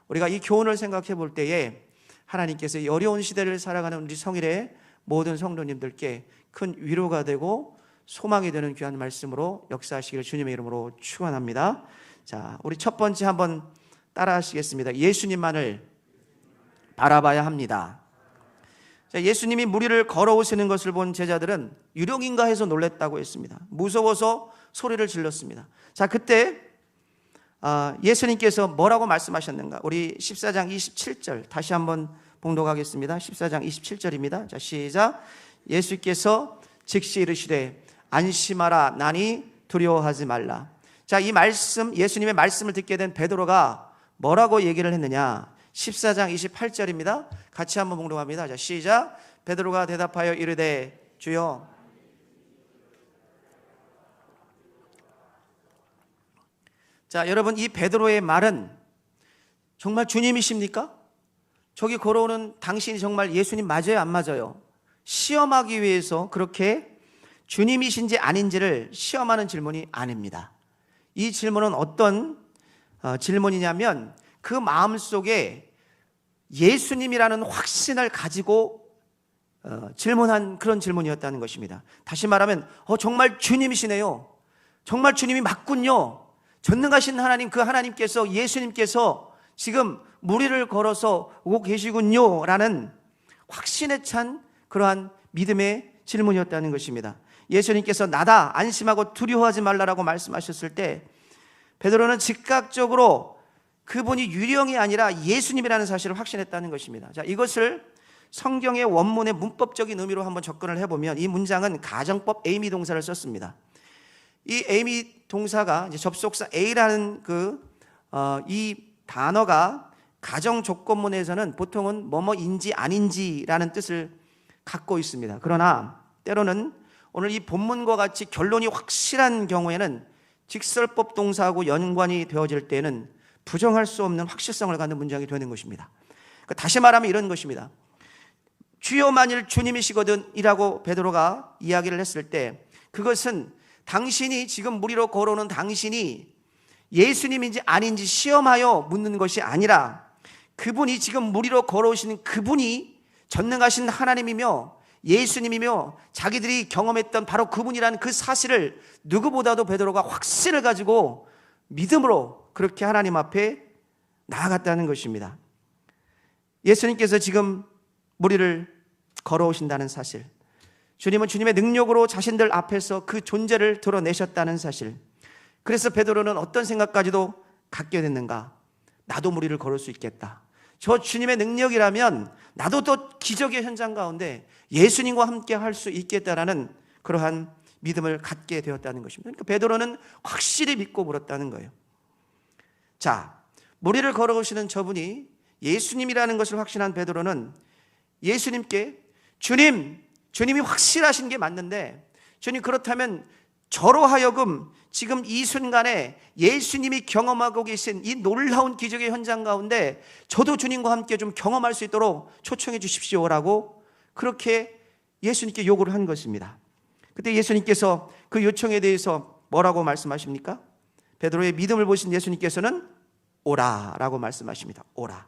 우리가 이 교훈을 생각해 볼 때에 하나님께서 이 어려운 시대를 살아가는 우리 성일의 모든 성도님들께 큰 위로가 되고 소망이 되는 귀한 말씀으로 역사하시기를 주님의 이름으로 축원합니다. 자, 우리 첫 번째 한번 따라 하시겠습니다. 예수님만을 바라봐야 합니다. 자, 예수님이 물 위를 걸어오시는 것을 본 제자들은 유령인가 해서 놀랐다고 했습니다. 무서워서 소리를 질렀습니다. 자, 그때 예수님께서 뭐라고 말씀하셨는가? 우리 14장 27절 다시 한번 봉독하겠습니다. 14장 27절입니다. 자, 시작. 예수께서 즉시 이르시되 안심하라, 나니 두려워하지 말라. 자, 이 말씀, 예수님의 말씀을 듣게 된 베드로가 뭐라고 얘기를 했느냐? 14장 28절입니다. 같이 한번 봉독합니다. 자, 시작. 베드로가 대답하여 이르되 주여. 자, 여러분, 이 베드로의 말은 정말 주님이십니까? 저기 걸어오는 당신이 정말 예수님 맞아요, 안 맞아요? 시험하기 위해서 그렇게 주님이신지 아닌지를 시험하는 질문이 아닙니다. 이 질문은 어떤 질문이냐면 그 마음속에 예수님이라는 확신을 가지고 질문한 그런 질문이었다는 것입니다. 다시 말하면 정말 주님이시네요. 정말 주님이 맞군요. 전능하신 하나님, 그 하나님께서, 예수님께서 지금 물 위를 걸어서 오고 계시군요 라는 확신에 찬 그러한 믿음의 질문이었다는 것입니다. 예수님께서 나다, 안심하고 두려워하지 말라라고 말씀하셨을 때 베드로는 즉각적으로 그분이 유령이 아니라 예수님이라는 사실을 확신했다는 것입니다. 자, 이것을 성경의 원문의 문법적인 의미로 한번 접근을 해보면 이 문장은 가정법 에이미 동사를 썼습니다. 이 에이미 동사가 이제 접속사 A라는 이 단어가 가정 조건문에서는 보통은 뭐뭐인지 아닌지라는 뜻을 갖고 있습니다. 그러나 때로는 오늘 이 본문과 같이 결론이 확실한 경우에는 직설법 동사하고 연관이 되어질 때는 부정할 수 없는 확실성을 갖는 문장이 되는 것입니다. 다시 말하면 이런 것입니다. 주여 만일 주님이시거든 이라고 베드로가 이야기를 했을 때 그것은 당신이 지금 물 위로 걸어오는 당신이 예수님인지 아닌지 시험하여 묻는 것이 아니라 그분이 지금 물 위로 걸어오시는 그분이 전능하신 하나님이며 예수님이며 자기들이 경험했던 바로 그분이라는 그 사실을 누구보다도 베드로가 확신을 가지고 믿음으로 그렇게 하나님 앞에 나아갔다는 것입니다. 예수님께서 지금 물 위를 걸어오신다는 사실, 주님은 주님의 능력으로 자신들 앞에서 그 존재를 드러내셨다는 사실, 그래서 베드로는 어떤 생각까지도 갖게 됐는가? 나도 물 위를 걸을 수 있겠다. 저 주님의 능력이라면 나도 또 기적의 현장 가운데 예수님과 함께 할 수 있겠다라는 그러한 믿음을 갖게 되었다는 것입니다. 그러니까 베드로는 확실히 믿고 물었다는 거예요. 자, 물 위를 걸어오시는 저분이 예수님이라는 것을 확신한 베드로는 예수님께 주님이 확실하신 게 맞는데 주님 그렇다면 저로 하여금 지금 이 순간에 예수님이 경험하고 계신 이 놀라운 기적의 현장 가운데 저도 주님과 함께 좀 경험할 수 있도록 초청해 주십시오라고 그렇게 예수님께 요구를 한 것입니다. 그때 예수님께서 그 요청에 대해서 뭐라고 말씀하십니까? 베드로의 믿음을 보신 예수님께서는 오라라고 말씀하십니다. 오라.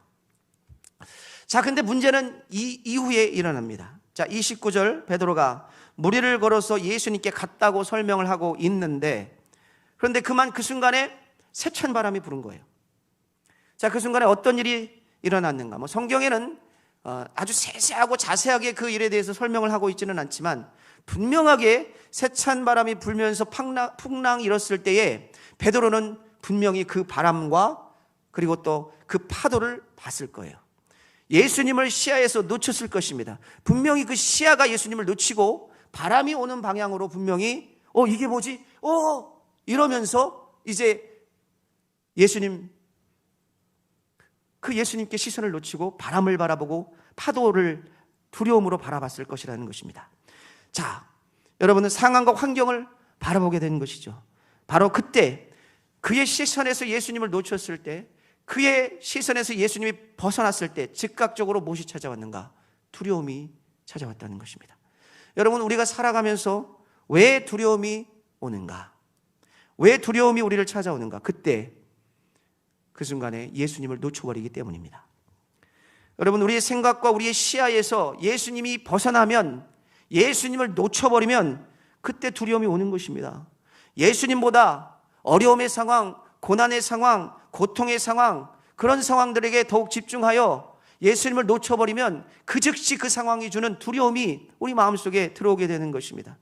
자, 근데 문제는 이 이후에 일어납니다. 자, 29절 베드로가 물 위를 걸어서 예수님께 갔다고 설명을 하고 있는데 그런데 그 순간에 세찬 바람이 부는 거예요. 자, 그 순간에 어떤 일이 일어났는가? 성경에는 아주 세세하고 자세하게 그 일에 대해서 설명을 하고 있지는 않지만 분명하게 세찬 바람이 불면서 풍랑이 일었을 때에 베드로는 분명히 그 바람과 그리고 또 그 파도를 봤을 거예요. 예수님을 시야에서 놓쳤을 것입니다. 분명히 그 시야가 예수님을 놓치고 바람이 오는 방향으로 분명히 이게 뭐지? 이러면서 이제 예수님께 시선을 놓치고 바람을 바라보고 파도를 두려움으로 바라봤을 것이라는 것입니다. 자, 여러분은 상황과 환경을 바라보게 되는 것이죠. 바로 그때 그의 시선에서 예수님을 놓쳤을 때, 그의 시선에서 예수님이 벗어났을 때 즉각적으로 무엇이 찾아왔는가? 두려움이 찾아왔다는 것입니다. 여러분, 우리가 살아가면서 왜 두려움이 오는가? 왜 두려움이 우리를 찾아오는가? 그때 그 순간에 예수님을 놓쳐버리기 때문입니다. 여러분, 우리의 생각과 우리의 시야에서 예수님이 벗어나면, 예수님을 놓쳐버리면 그때 두려움이 오는 것입니다. 예수님보다 어려움의 상황, 고난의 상황, 고통의 상황, 그런 상황들에게 더욱 집중하여 예수님을 놓쳐버리면 그 즉시 그 상황이 주는 두려움이 우리 마음속에 들어오게 되는 것입니다.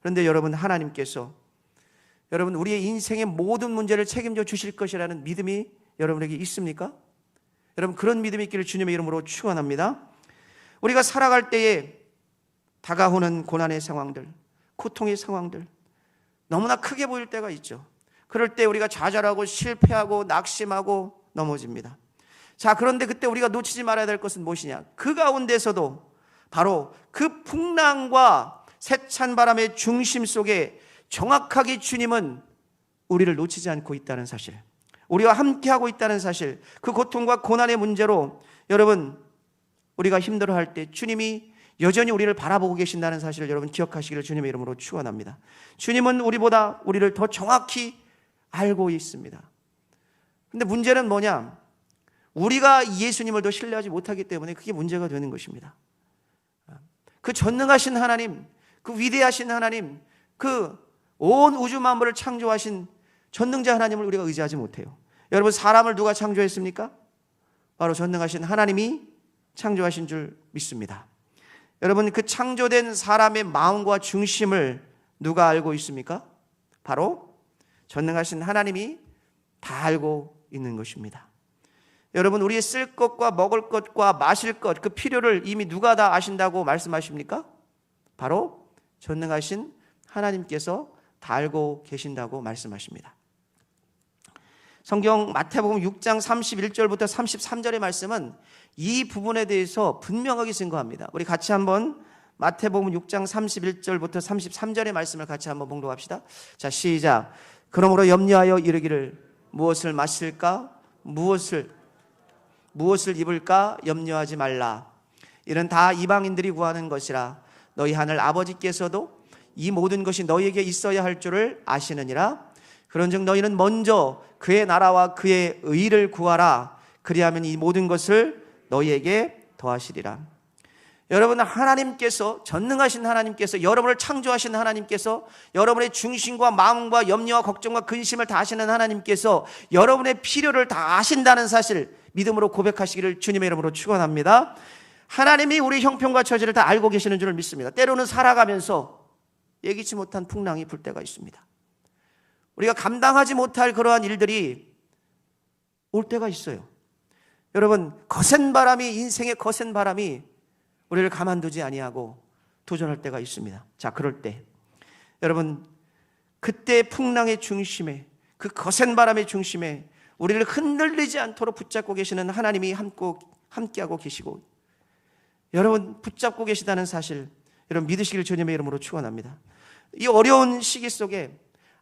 그런데 여러분, 하나님께서 여러분 우리의 인생의 모든 문제를 책임져 주실 것이라는 믿음이 여러분에게 있습니까? 여러분, 그런 믿음이 있기를 주님의 이름으로 축원합니다. 우리가 살아갈 때에 다가오는 고난의 상황들, 고통의 상황들 너무나 크게 보일 때가 있죠. 그럴 때 우리가 좌절하고 실패하고 낙심하고 넘어집니다. 자, 그런데 그때 우리가 놓치지 말아야 될 것은 무엇이냐? 그 가운데서도 바로 그 풍랑과 세찬 바람의 중심 속에 정확하게 주님은 우리를 놓치지 않고 있다는 사실, 우리와 함께하고 있다는 사실, 그 고통과 고난의 문제로 여러분 우리가 힘들어할 때 주님이 여전히 우리를 바라보고 계신다는 사실을 여러분 기억하시기를 주님의 이름으로 축원합니다. 주님은 우리보다 우리를 더 정확히 알고 있습니다. 근데 문제는 뭐냐? 우리가 예수님을 더 신뢰하지 못하기 때문에 그게 문제가 되는 것입니다. 그 전능하신 하나님, 그 위대하신 하나님, 그 온 우주 만물을 창조하신 전능자 하나님을 우리가 의지하지 못해요. 여러분, 사람을 누가 창조했습니까? 바로 전능하신 하나님이 창조하신 줄 믿습니다. 여러분, 그 창조된 사람의 마음과 중심을 누가 알고 있습니까? 바로 전능하신 하나님이 다 알고 있는 것입니다. 여러분, 우리의 쓸 것과 먹을 것과 마실 것, 그 필요를 이미 누가 다 아신다고 말씀하십니까? 바로 전능하신 하나님께서 다 알고 계신다고 말씀하십니다. 성경 마태복음 6장 31절부터 33절의 말씀은 이 부분에 대해서 분명하게 증거합니다. 우리 같이 한번 마태복음 6장 31절부터 33절의 말씀을 같이 한번 봉독합시다. 자, 시작. 그러므로 염려하여 이르기를 무엇을 마실까? 무엇을 입을까? 염려하지 말라. 이는 다 이방인들이 구하는 것이라. 너희 하늘 아버지께서도 이 모든 것이 너희에게 있어야 할 줄을 아시느니라. 그런즉 너희는 먼저 그의 나라와 그의 의를 구하라. 그리하면 이 모든 것을 너희에게 더하시리라. 여러분, 하나님께서, 전능하신 하나님께서, 여러분을 창조하신 하나님께서, 여러분의 중심과 마음과 염려와 걱정과 근심을 다 아시는 하나님께서 여러분의 필요를 다 아신다는 사실 믿음으로 고백하시기를 주님의 이름으로 축원합니다. 하나님이 우리 형편과 처지를 다 알고 계시는 줄을 믿습니다. 때로는 살아가면서 예기치 못한 풍랑이 불 때가 있습니다. 우리가 감당하지 못할 그러한 일들이 올 때가 있어요. 여러분, 거센 바람이, 인생의 거센 바람이 우리를 가만두지 아니하고 도전할 때가 있습니다. 자, 그럴 때 여러분, 그때 풍랑의 중심에, 그 거센 바람의 중심에 우리를 흔들리지 않도록 붙잡고 계시는 하나님이 함께하고 계시고, 여러분 붙잡고 계시다는 사실 여러분 믿으시기를 주님의 이름으로 축원합니다. 이 어려운 시기 속에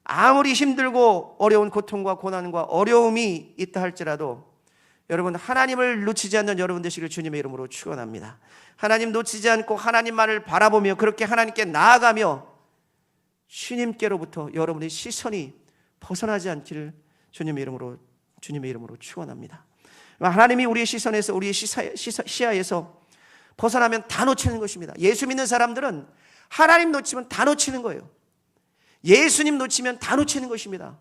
아무리 힘들고 어려운 고통과 고난과 어려움이 있다 할지라도 여러분, 하나님을 놓치지 않는 여러분 되시기를 주님의 이름으로 축원합니다. 하나님 놓치지 않고 하나님만을 바라보며 그렇게 하나님께 나아가며 주님께로부터 여러분의 시선이 벗어나지 않기를 주님의 이름으로 축원합니다. 하나님이 우리의 시선에서, 우리의 시야에서 벗어나면 다 놓치는 것입니다. 예수 믿는 사람들은 하나님 놓치면 다 놓치는 거예요. 예수님 놓치면 다 놓치는 것입니다.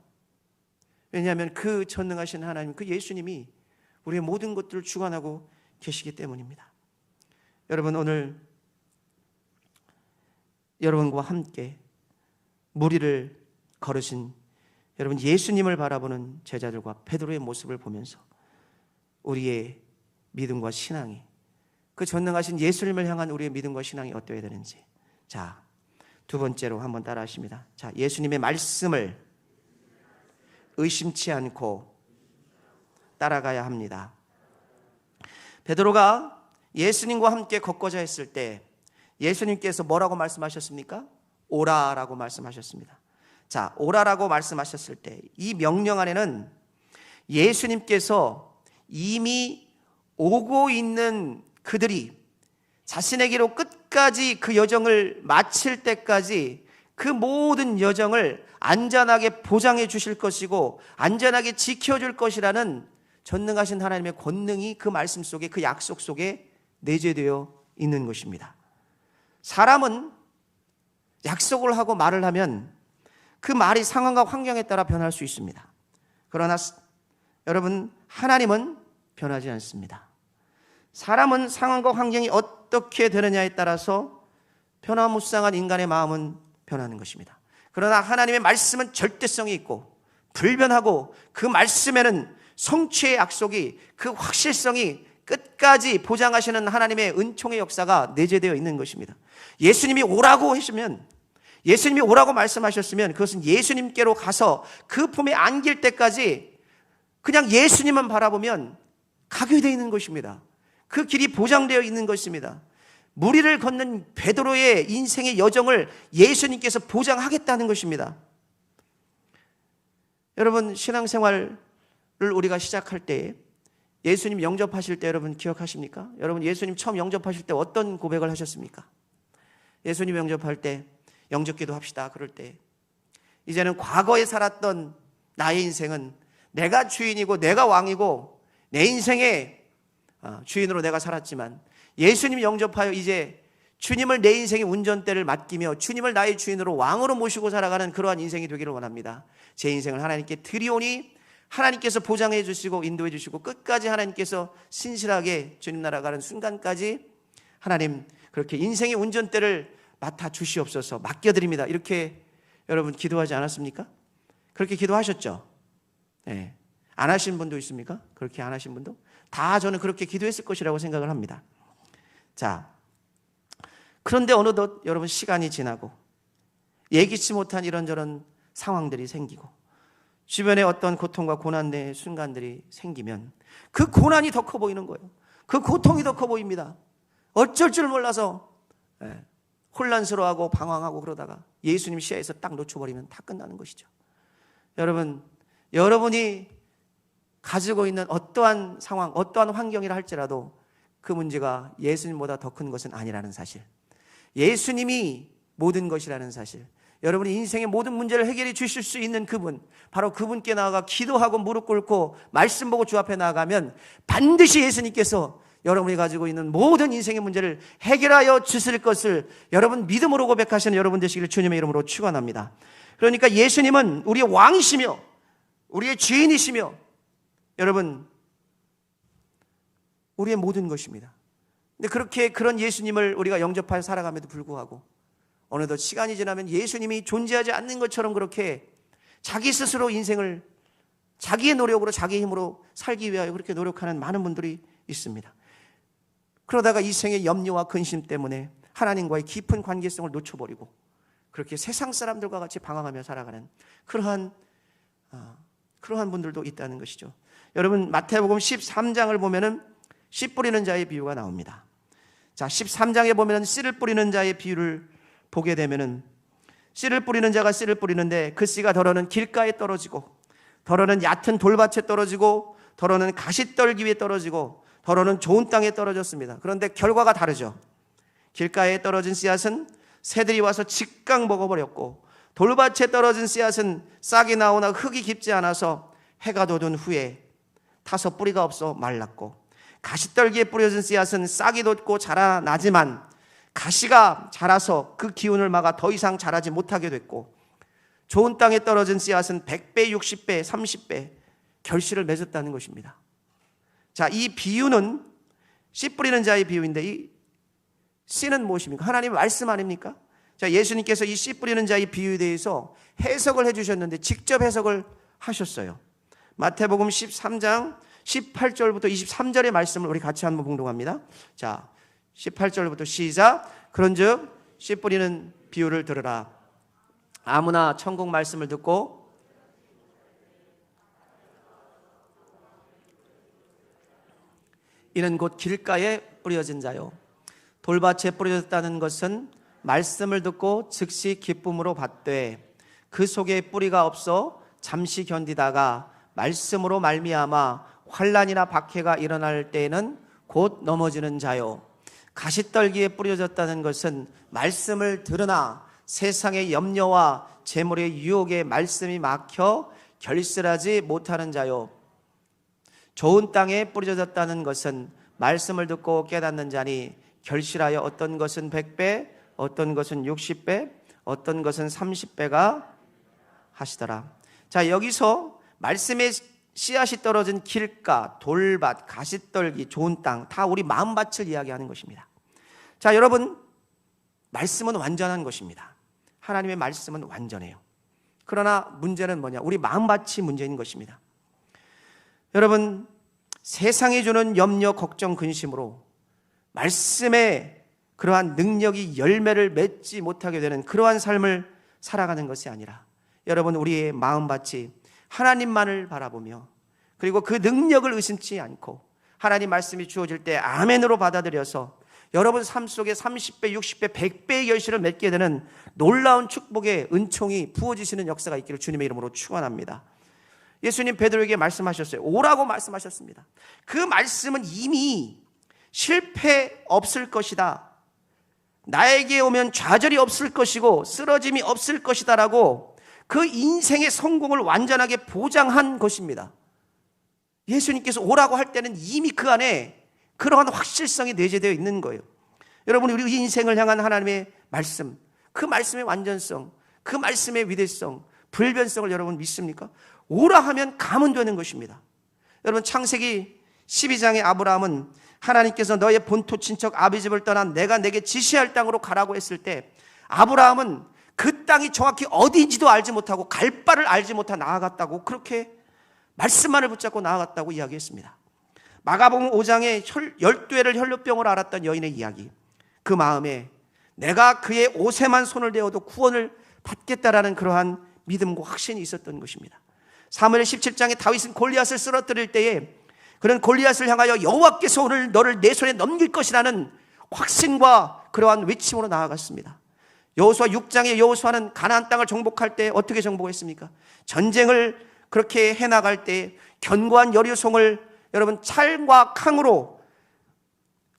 왜냐하면 그 전능하신 하나님, 그 예수님이 우리의 모든 것들을 주관하고 계시기 때문입니다. 여러분, 오늘 여러분과 함께 무리를 걸으신 여러분 예수님을 바라보는 제자들과 베드로의 모습을 보면서 우리의 믿음과 신앙이, 그 전능하신 예수님을 향한 우리의 믿음과 신앙이 어떠해야 되는지, 자, 두 번째로 한번 따라 하십니다. 자, 예수님의 말씀을 의심치 않고 따라가야 합니다. 베드로가 예수님과 함께 걷고자 했을 때 예수님께서 뭐라고 말씀하셨습니까? 오라라고 말씀하셨습니다. 자, 오라라고 말씀하셨을 때 이 명령 안에는 예수님께서 이미 오고 있는 그들이 자신에게로 끝까지 그 여정을 마칠 때까지 그 모든 여정을 안전하게 보장해 주실 것이고 안전하게 지켜줄 것이라는 전능하신 하나님의 권능이 그 말씀 속에, 그 약속 속에 내재되어 있는 것입니다. 사람은 약속을 하고 말을 하면 그 말이 상황과 환경에 따라 변할 수 있습니다. 그러나 여러분, 하나님은 변하지 않습니다. 사람은 상황과 환경이 어떻게 되느냐에 따라서 변화무쌍한 인간의 마음은 변하는 것입니다. 그러나 하나님의 말씀은 절대성이 있고 불변하고 그 말씀에는 성취의 약속이, 그 확실성이 끝까지 보장하시는 하나님의 은총의 역사가 내재되어 있는 것입니다. 예수님이 오라고 하시면, 예수님이 오라고 말씀하셨으면 그것은 예수님께로 가서 그 품에 안길 때까지 그냥 예수님만 바라보면 가게 되어 있는 것입니다. 그 길이 보장되어 있는 것입니다. 무리를 걷는 베드로의 인생의 여정을 예수님께서 보장하겠다는 것입니다. 여러분, 신앙생활을 우리가 시작할 때, 예수님 영접하실 때 여러분 기억하십니까? 여러분, 예수님 처음 영접하실 때 어떤 고백을 하셨습니까? 예수님 영접할 때 영접기도 합시다. 그럴 때 이제는 과거에 살았던 나의 인생은 내가 주인이고 내가 왕이고 내 인생의 주인으로 내가 살았지만 예수님 영접하여 이제 주님을 내 인생의 운전대를 맡기며 주님을 나의 주인으로 왕으로 모시고 살아가는 그러한 인생이 되기를 원합니다. 제 인생을 하나님께 드리오니 하나님께서 보장해 주시고 인도해 주시고 끝까지 하나님께서 신실하게 주님 나라 가는 순간까지 하나님 그렇게 인생의 운전대를 맡아 주시옵소서, 맡겨드립니다. 이렇게 여러분 기도하지 않았습니까? 그렇게 기도하셨죠? 네. 안 하신 분도 있습니까? 그렇게 안 하신 분도? 다 저는 그렇게 기도했을 것이라고 생각을 합니다. 자, 그런데 어느덧 여러분 시간이 지나고 예기치 못한 이런저런 상황들이 생기고 주변에 어떤 고통과 고난의 순간들이 생기면 그 고난이 더 커 보이는 거예요. 그 고통이 더 커 보입니다. 어쩔 줄 몰라서 혼란스러워하고 방황하고 그러다가 예수님 시야에서 딱 놓쳐버리면 다 끝나는 것이죠. 여러분, 여러분이 가지고 있는 어떠한 상황, 어떠한 환경이라 할지라도 그 문제가 예수님보다 더 큰 것은 아니라는 사실, 예수님이 모든 것이라는 사실, 여러분이 인생의 모든 문제를 해결해 주실 수 있는 그분, 바로 그분께 나아가 기도하고 무릎 꿇고 말씀 보고 주 앞에 나아가면 반드시 예수님께서 여러분이 가지고 있는 모든 인생의 문제를 해결하여 주실 것을 여러분 믿음으로 고백하시는 여러분 되시기를 주님의 이름으로 축원합니다. 그러니까 예수님은 우리의 왕이시며 우리의 주인이시며 여러분 우리의 모든 것입니다. 근데 그렇게 그런 예수님을 우리가 영접하여 살아감에도 불구하고 어느덧 시간이 지나면 예수님이 존재하지 않는 것처럼 그렇게 자기 스스로 인생을 자기의 노력으로 자기의 힘으로 살기 위하여 그렇게 노력하는 많은 분들이 있습니다. 그러다가 이 생의 염려와 근심 때문에 하나님과의 깊은 관계성을 놓쳐버리고 그렇게 세상 사람들과 같이 방황하며 살아가는 그러한 분들도 있다는 것이죠. 여러분, 마태복음 13장을 보면은 씨 뿌리는 자의 비유가 나옵니다. 자, 13장에 보면은 씨를 뿌리는 자의 비유를 보게 되면은 씨를 뿌리는 자가 씨를 뿌리는데 그 씨가 더러는 길가에 떨어지고 더러는 얕은 돌밭에 떨어지고 더러는 가시떨기 위에 떨어지고 더러는 좋은 땅에 떨어졌습니다. 그런데 결과가 다르죠. 길가에 떨어진 씨앗은 새들이 와서 즉각 먹어버렸고 돌밭에 떨어진 씨앗은 싹이 나오나 흙이 깊지 않아서 해가 돋은 후에 타서 뿌리가 없어 말랐고 가시떨기에 뿌려진 씨앗은 싹이 돋고 자라나지만 가시가 자라서 그 기운을 막아 더 이상 자라지 못하게 됐고 좋은 땅에 떨어진 씨앗은 100배, 60배, 30배 결실을 맺었다는 것입니다. 자, 이 비유는 씨 뿌리는 자의 비유인데 이 씨는 무엇입니까? 하나님의 말씀 아닙니까? 자, 예수님께서 이 씨 뿌리는 자의 비유에 대해서 해석을 해주셨는데 직접 해석을 하셨어요. 마태복음 13장 18절부터 23절의 말씀을 우리 같이 한번 봉독합니다. 자, 18절부터 시작. 그런즉 씨 뿌리는 비유를 들으라. 아무나 천국 말씀을 듣고 이는 곧 길가에 뿌려진 자요. 돌밭에 뿌려졌다는 것은 말씀을 듣고 즉시 기쁨으로 받되 그 속에 뿌리가 없어 잠시 견디다가 말씀으로 말미암아 환난이나 박해가 일어날 때에는 곧 넘어지는 자요. 가시떨기에 뿌려졌다는 것은 말씀을 들으나 세상의 염려와 재물의 유혹에 말씀이 막혀 결실하지 못하는 자요. 좋은 땅에 뿌려졌다는 것은 말씀을 듣고 깨닫는 자니 결실하여 어떤 것은 100배, 어떤 것은 60배, 어떤 것은 30배가 하시더라. 자, 여기서 말씀의 씨앗이 떨어진 길가, 돌밭, 가시떨기, 좋은 땅, 다 우리 마음밭을 이야기하는 것입니다. 자, 여러분, 말씀은 완전한 것입니다. 하나님의 말씀은 완전해요. 그러나 문제는 뭐냐? 우리 마음밭이 문제인 것입니다. 여러분, 세상이 주는 염려, 걱정, 근심으로 말씀의 그러한 능력이 열매를 맺지 못하게 되는 그러한 삶을 살아가는 것이 아니라 여러분, 우리의 마음밭이 하나님만을 바라보며 그리고 그 능력을 의심치 않고 하나님 말씀이 주어질 때 아멘으로 받아들여서 여러분 삶 속에 30배, 60배, 100배의 결실을 맺게 되는 놀라운 축복의 은총이 부어지시는 역사가 있기를 주님의 이름으로 축원합니다. 예수님 베드로에게 말씀하셨어요. 오라고 말씀하셨습니다. 그 말씀은 이미 실패 없을 것이다. 나에게 오면 좌절이 없을 것이고 쓰러짐이 없을 것이다 라고 그 인생의 성공을 완전하게 보장한 것입니다. 예수님께서 오라고 할 때는 이미 그 안에 그러한 확실성이 내재되어 있는 거예요. 여러분, 우리 인생을 향한 하나님의 말씀, 그 말씀의 완전성, 그 말씀의 위대성, 불변성을 여러분 믿습니까? 오라 하면 가면 되는 것입니다. 여러분, 창세기 12장의 아브라함은 하나님께서 너의 본토 친척 아비집을 떠나 내가 내게 지시할 땅으로 가라고 했을 때 아브라함은 그 땅이 정확히 어디인지도 알지 못하고 갈 바를 알지 못하고 나아갔다고, 그렇게 말씀만을 붙잡고 나아갔다고 이야기했습니다. 마가복음 5장에 12회를 혈루병을 앓았던 여인의 이야기, 그 마음에 내가 그의 옷에만 손을 대어도 구원을 받겠다라는 그러한 믿음과 확신이 있었던 것입니다. 사무엘 17장에 다윗은 골리앗을 쓰러뜨릴 때에 그런 골리앗을 향하여 여호와께서 오늘 너를 내 손에 넘길 것이라는 확신과 그러한 외침으로 나아갔습니다. 여호수아 6장에 여호수아는 가나안 땅을 정복할 때 어떻게 정복했습니까? 전쟁을 그렇게 해나갈 때 견고한 여리고성을 여러분 찰과 캉으로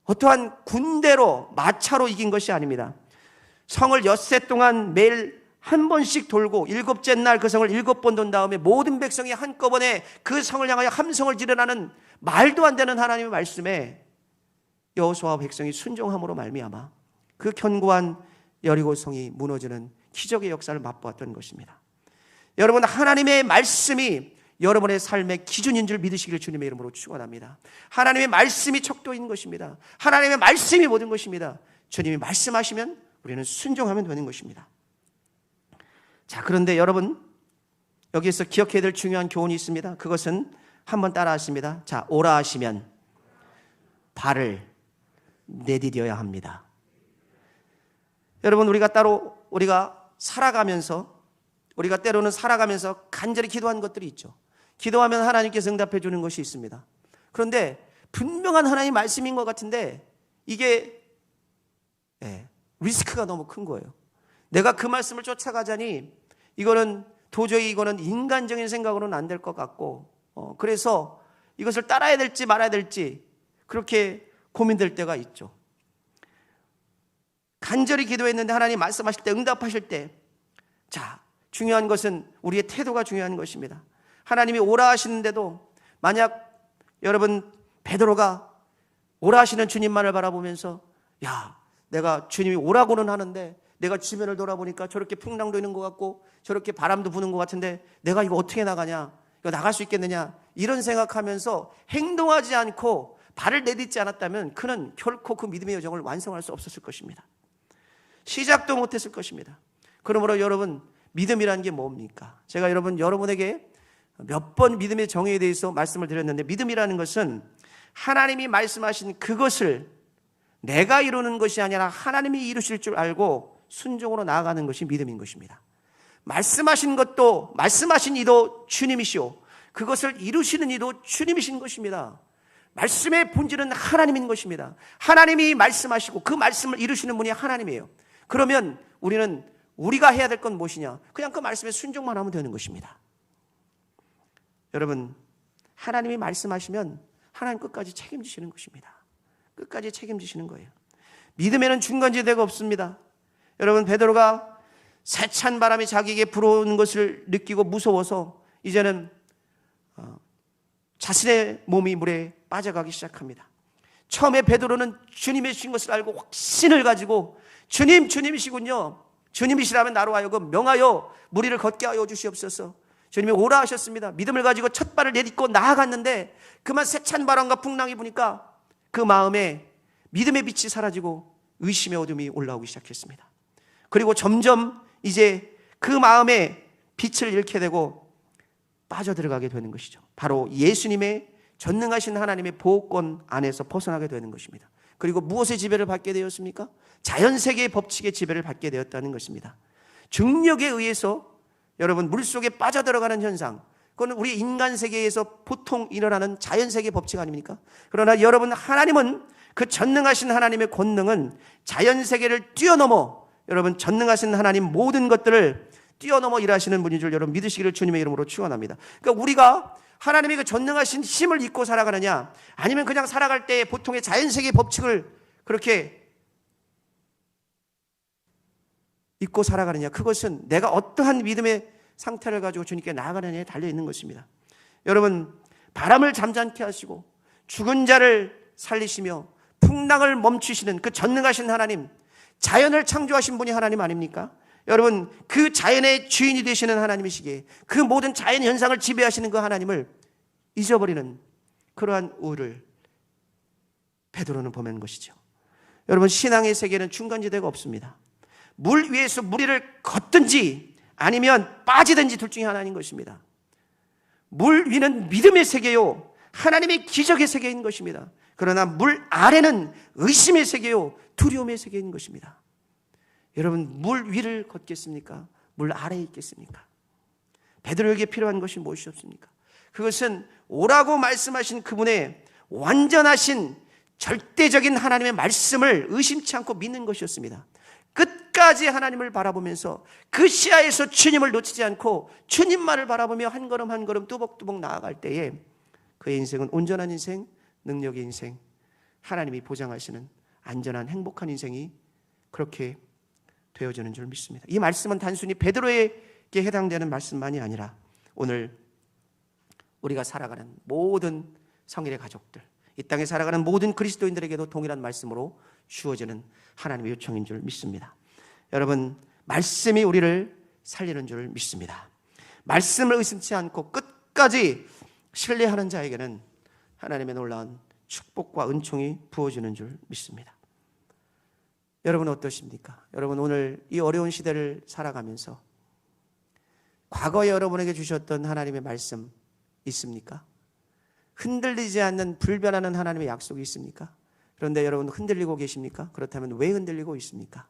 어떠한 군대로 마차로 이긴 것이 아닙니다. 성을 엿새 동안 매일 한 번씩 돌고 일곱째 날 그 성을 7번 돈 다음에 모든 백성이 한꺼번에 그 성을 향하여 함성을 지르라는 말도 안 되는 하나님의 말씀에 여호수아와 백성이 순종함으로 말미암아 그 견고한 여리고성이 무너지는 기적의 역사를 맛보았던 것입니다. 여러분, 하나님의 말씀이 여러분의 삶의 기준인 줄 믿으시기를 주님의 이름으로 축원합니다. 하나님의 말씀이 척도인 것입니다. 하나님의 말씀이 모든 것입니다. 주님이 말씀하시면 우리는 순종하면 되는 것입니다. 자, 그런데 여러분, 여기에서 기억해야 될 중요한 교훈이 있습니다. 그것은 한번 따라 하십니다. 자, 오라 하시면 발을 내디뎌야 합니다. 여러분, 우리가 살아가면서, 우리가 때로는 살아가면서 간절히 기도한 것들이 있죠. 기도하면 하나님께서 응답해 주는 것이 있습니다. 그런데 분명한 하나님 말씀인 것 같은데 이게 리스크가 너무 큰 거예요. 내가 그 말씀을 쫓아가자니 이거는 도저히 인간적인 생각으로는 안 될 것 같고, 그래서 이것을 따라야 될지 말아야 될지 그렇게 고민될 때가 있죠. 간절히 기도했는데 하나님 말씀하실 때, 응답하실 때, 자, 중요한 것은 우리의 태도가 중요한 것입니다. 하나님이 오라 하시는데도 만약 여러분 베드로가 오라 하시는 주님만을 바라보면서, 야, 내가 주님이 오라고는 하는데 내가 주변을 돌아보니까 저렇게 풍랑도 있는 것 같고 저렇게 바람도 부는 것 같은데 내가 이거 어떻게 나가냐, 이거 나갈 수 있겠느냐, 이런 생각하면서 행동하지 않고 발을 내딛지 않았다면 그는 결코 그 믿음의 여정을 완성할 수 없었을 것입니다. 시작도 못했을 것입니다. 그러므로 여러분, 믿음이라는 게 뭡니까? 제가 여러분에게 몇 번 믿음의 정의에 대해서 말씀을 드렸는데, 믿음이라는 것은 하나님이 말씀하신 그것을 내가 이루는 것이 아니라 하나님이 이루실 줄 알고 순종으로 나아가는 것이 믿음인 것입니다. 말씀하신 것도, 말씀하신 이도 주님이시오, 그것을 이루시는 이도 주님이신 것입니다. 말씀의 본질은 하나님인 것입니다. 하나님이 말씀하시고 그 말씀을 이루시는 분이 하나님이에요. 그러면 우리가 해야 될 건 무엇이냐? 그냥 그 말씀에 순종만 하면 되는 것입니다. 여러분, 하나님이 말씀하시면 하나님 끝까지 책임지시는 것입니다. 끝까지 책임지시는 거예요. 믿음에는 중간지대가 없습니다. 여러분, 베드로가 세찬 바람이 자기에게 불어오는 것을 느끼고 무서워서 이제는 자신의 몸이 물에 빠져가기 시작합니다. 처음에 베드로는 주님의 신 것을 알고 확신을 가지고 주님이시군요, 주님이시라면 나로 하여금 명하여 무리를 걷게 하여 주시옵소서. 주님이 오라 하셨습니다. 믿음을 가지고 첫 발을 내딛고 나아갔는데 그만 세찬 바람과 풍랑이 부니까 그 마음에 믿음의 빛이 사라지고 의심의 어둠이 올라오기 시작했습니다. 그리고 점점 이제 그 마음에 빛을 잃게 되고 빠져들어가게 되는 것이죠. 바로 예수님의 전능하신 하나님의 보호권 안에서 벗어나게 되는 것입니다. 그리고 무엇의 지배를 받게 되었습니까? 자연세계의 법칙의 지배를 받게 되었다는 것입니다. 중력에 의해서 여러분, 물속에 빠져들어가는 현상, 그건 우리 인간 세계에서 보통 일어나는 자연세계 법칙 아닙니까? 그러나 여러분, 하나님은, 그 전능하신 하나님의 권능은 자연세계를 뛰어넘어, 여러분, 전능하신 하나님 모든 것들을 뛰어넘어 일하시는 분인 줄 여러분 믿으시기를 주님의 이름으로 축원합니다. 그러니까 우리가 하나님의 그 전능하신 힘을 잊고 살아가느냐, 아니면 그냥 살아갈 때 보통의 자연세계 법칙을 그렇게 잊고 살아가느냐, 그것은 내가 어떠한 믿음의 상태를 가지고 주님께 나아가느냐에 달려있는 것입니다. 여러분, 바람을 잠잠케 하시고 죽은 자를 살리시며 풍랑을 멈추시는 그 전능하신 하나님, 자연을 창조하신 분이 하나님 아닙니까? 여러분, 그 자연의 주인이 되시는 하나님이시기에 그 모든 자연 현상을 지배하시는 그 하나님을 잊어버리는 그러한 우를 베드로는 범한 것이죠. 여러분, 신앙의 세계는 중간지대가 없습니다. 물 위에서 무리를 걷든지 아니면 빠지든지 둘 중에 하나인 것입니다. 물 위는 믿음의 세계요, 하나님의 기적의 세계인 것입니다. 그러나 물 아래는 의심의 세계요, 두려움의 세계인 것입니다. 여러분, 물 위를 걷겠습니까? 물 아래에 있겠습니까? 베드로에게 필요한 것이 무엇이었습니까? 그것은 오라고 말씀하신 그분의 완전하신 절대적인 하나님의 말씀을 의심치 않고 믿는 것이었습니다. 끝까지 하나님을 바라보면서 그 시야에서 주님을 놓치지 않고 주님만을 바라보며 한 걸음 한 걸음 뚜벅뚜벅 나아갈 때에 그의 인생은 온전한 인생, 능력의 인생, 하나님이 보장하시는 안전한 행복한 인생이 그렇게 되어지는 줄 믿습니다. 이 말씀은 단순히 베드로에게 해당되는 말씀만이 아니라 오늘 우리가 살아가는 모든 성일의 가족들, 이 땅에 살아가는 모든 그리스도인들에게도 동일한 말씀으로 주어지는 하나님의 요청인 줄 믿습니다. 여러분, 말씀이 우리를 살리는 줄 믿습니다. 말씀을 의심치 않고 끝까지 신뢰하는 자에게는 하나님의 놀라운 축복과 은총이 부어지는 줄 믿습니다. 여러분 어떠십니까? 여러분, 오늘 이 어려운 시대를 살아가면서 과거에 여러분에게 주셨던 하나님의 말씀 있습니까? 흔들리지 않는 불변하는 하나님의 약속이 있습니까? 그런데 여러분, 흔들리고 계십니까? 그렇다면 왜 흔들리고 있습니까?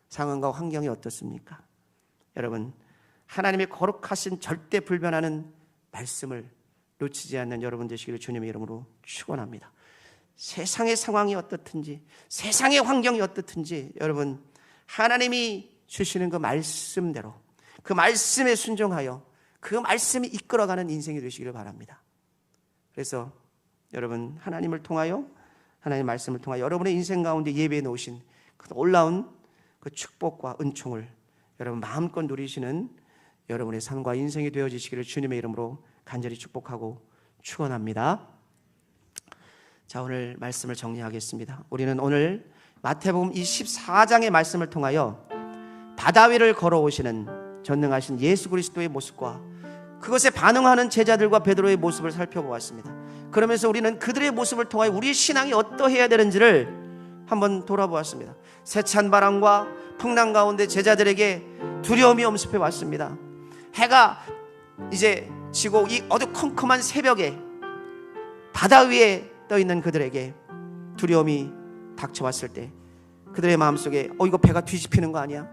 상황과 환경이 어떻습니까? 여러분, 하나님의 거룩하신 절대 불변하는 말씀을 놓치지 않는 여러분 되시기를 주님의 이름으로 축원합니다. 세상의 상황이 어떻든지, 세상의 환경이 어떻든지 여러분, 하나님이 주시는 그 말씀대로, 그 말씀에 순종하여 그 말씀이 이끌어가는 인생이 되시기를 바랍니다. 그래서 여러분, 하나님을 통하여, 하나님의 말씀을 통하여 여러분의 인생 가운데 예배해 놓으신 그 놀라운 그 축복과 은총을 여러분 마음껏 누리시는 여러분의 삶과 인생이 되어지시기를 주님의 이름으로 간절히 축복하고 축원합니다. 자, 오늘 말씀을 정리하겠습니다. 우리는 오늘 마태복음 24장의 말씀을 통하여 바다 위를 걸어오시는 전능하신 예수 그리스도의 모습과 그것에 반응하는 제자들과 베드로의 모습을 살펴보았습니다. 그러면서 우리는 그들의 모습을 통하여 우리의 신앙이 어떠해야 되는지를 한번 돌아보았습니다. 세찬 바람과 풍랑 가운데 제자들에게 두려움이 엄습해 왔습니다. 해가 이제 지고 이 어두컴컴한 새벽에 바다 위에 떠 있는 그들에게 두려움이 닥쳐왔을 때 그들의 마음속에 이거 배가 뒤집히는 거 아니야?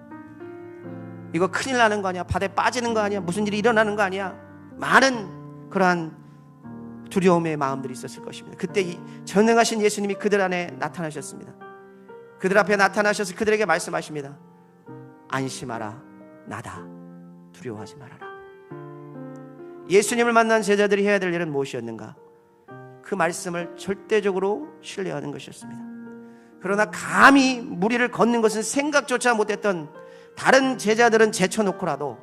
이거 큰일 나는 거 아니야? 바다에 빠지는 거 아니야? 무슨 일이 일어나는 거 아니야? 많은 그러한 두려움의 마음들이 있었을 것입니다. 그때 이 전능하신 예수님이 그들 안에 나타나셨습니다. 그들 앞에 나타나셔서 그들에게 말씀하십니다. 안심하라, 나다. 두려워하지 말아라. 예수님을 만난 제자들이 해야 될 일은 무엇이었는가? 그 말씀을 절대적으로 신뢰하는 것이었습니다. 그러나 감히 무리를 걷는 것은 생각조차 못했던 다른 제자들은 제쳐놓고라도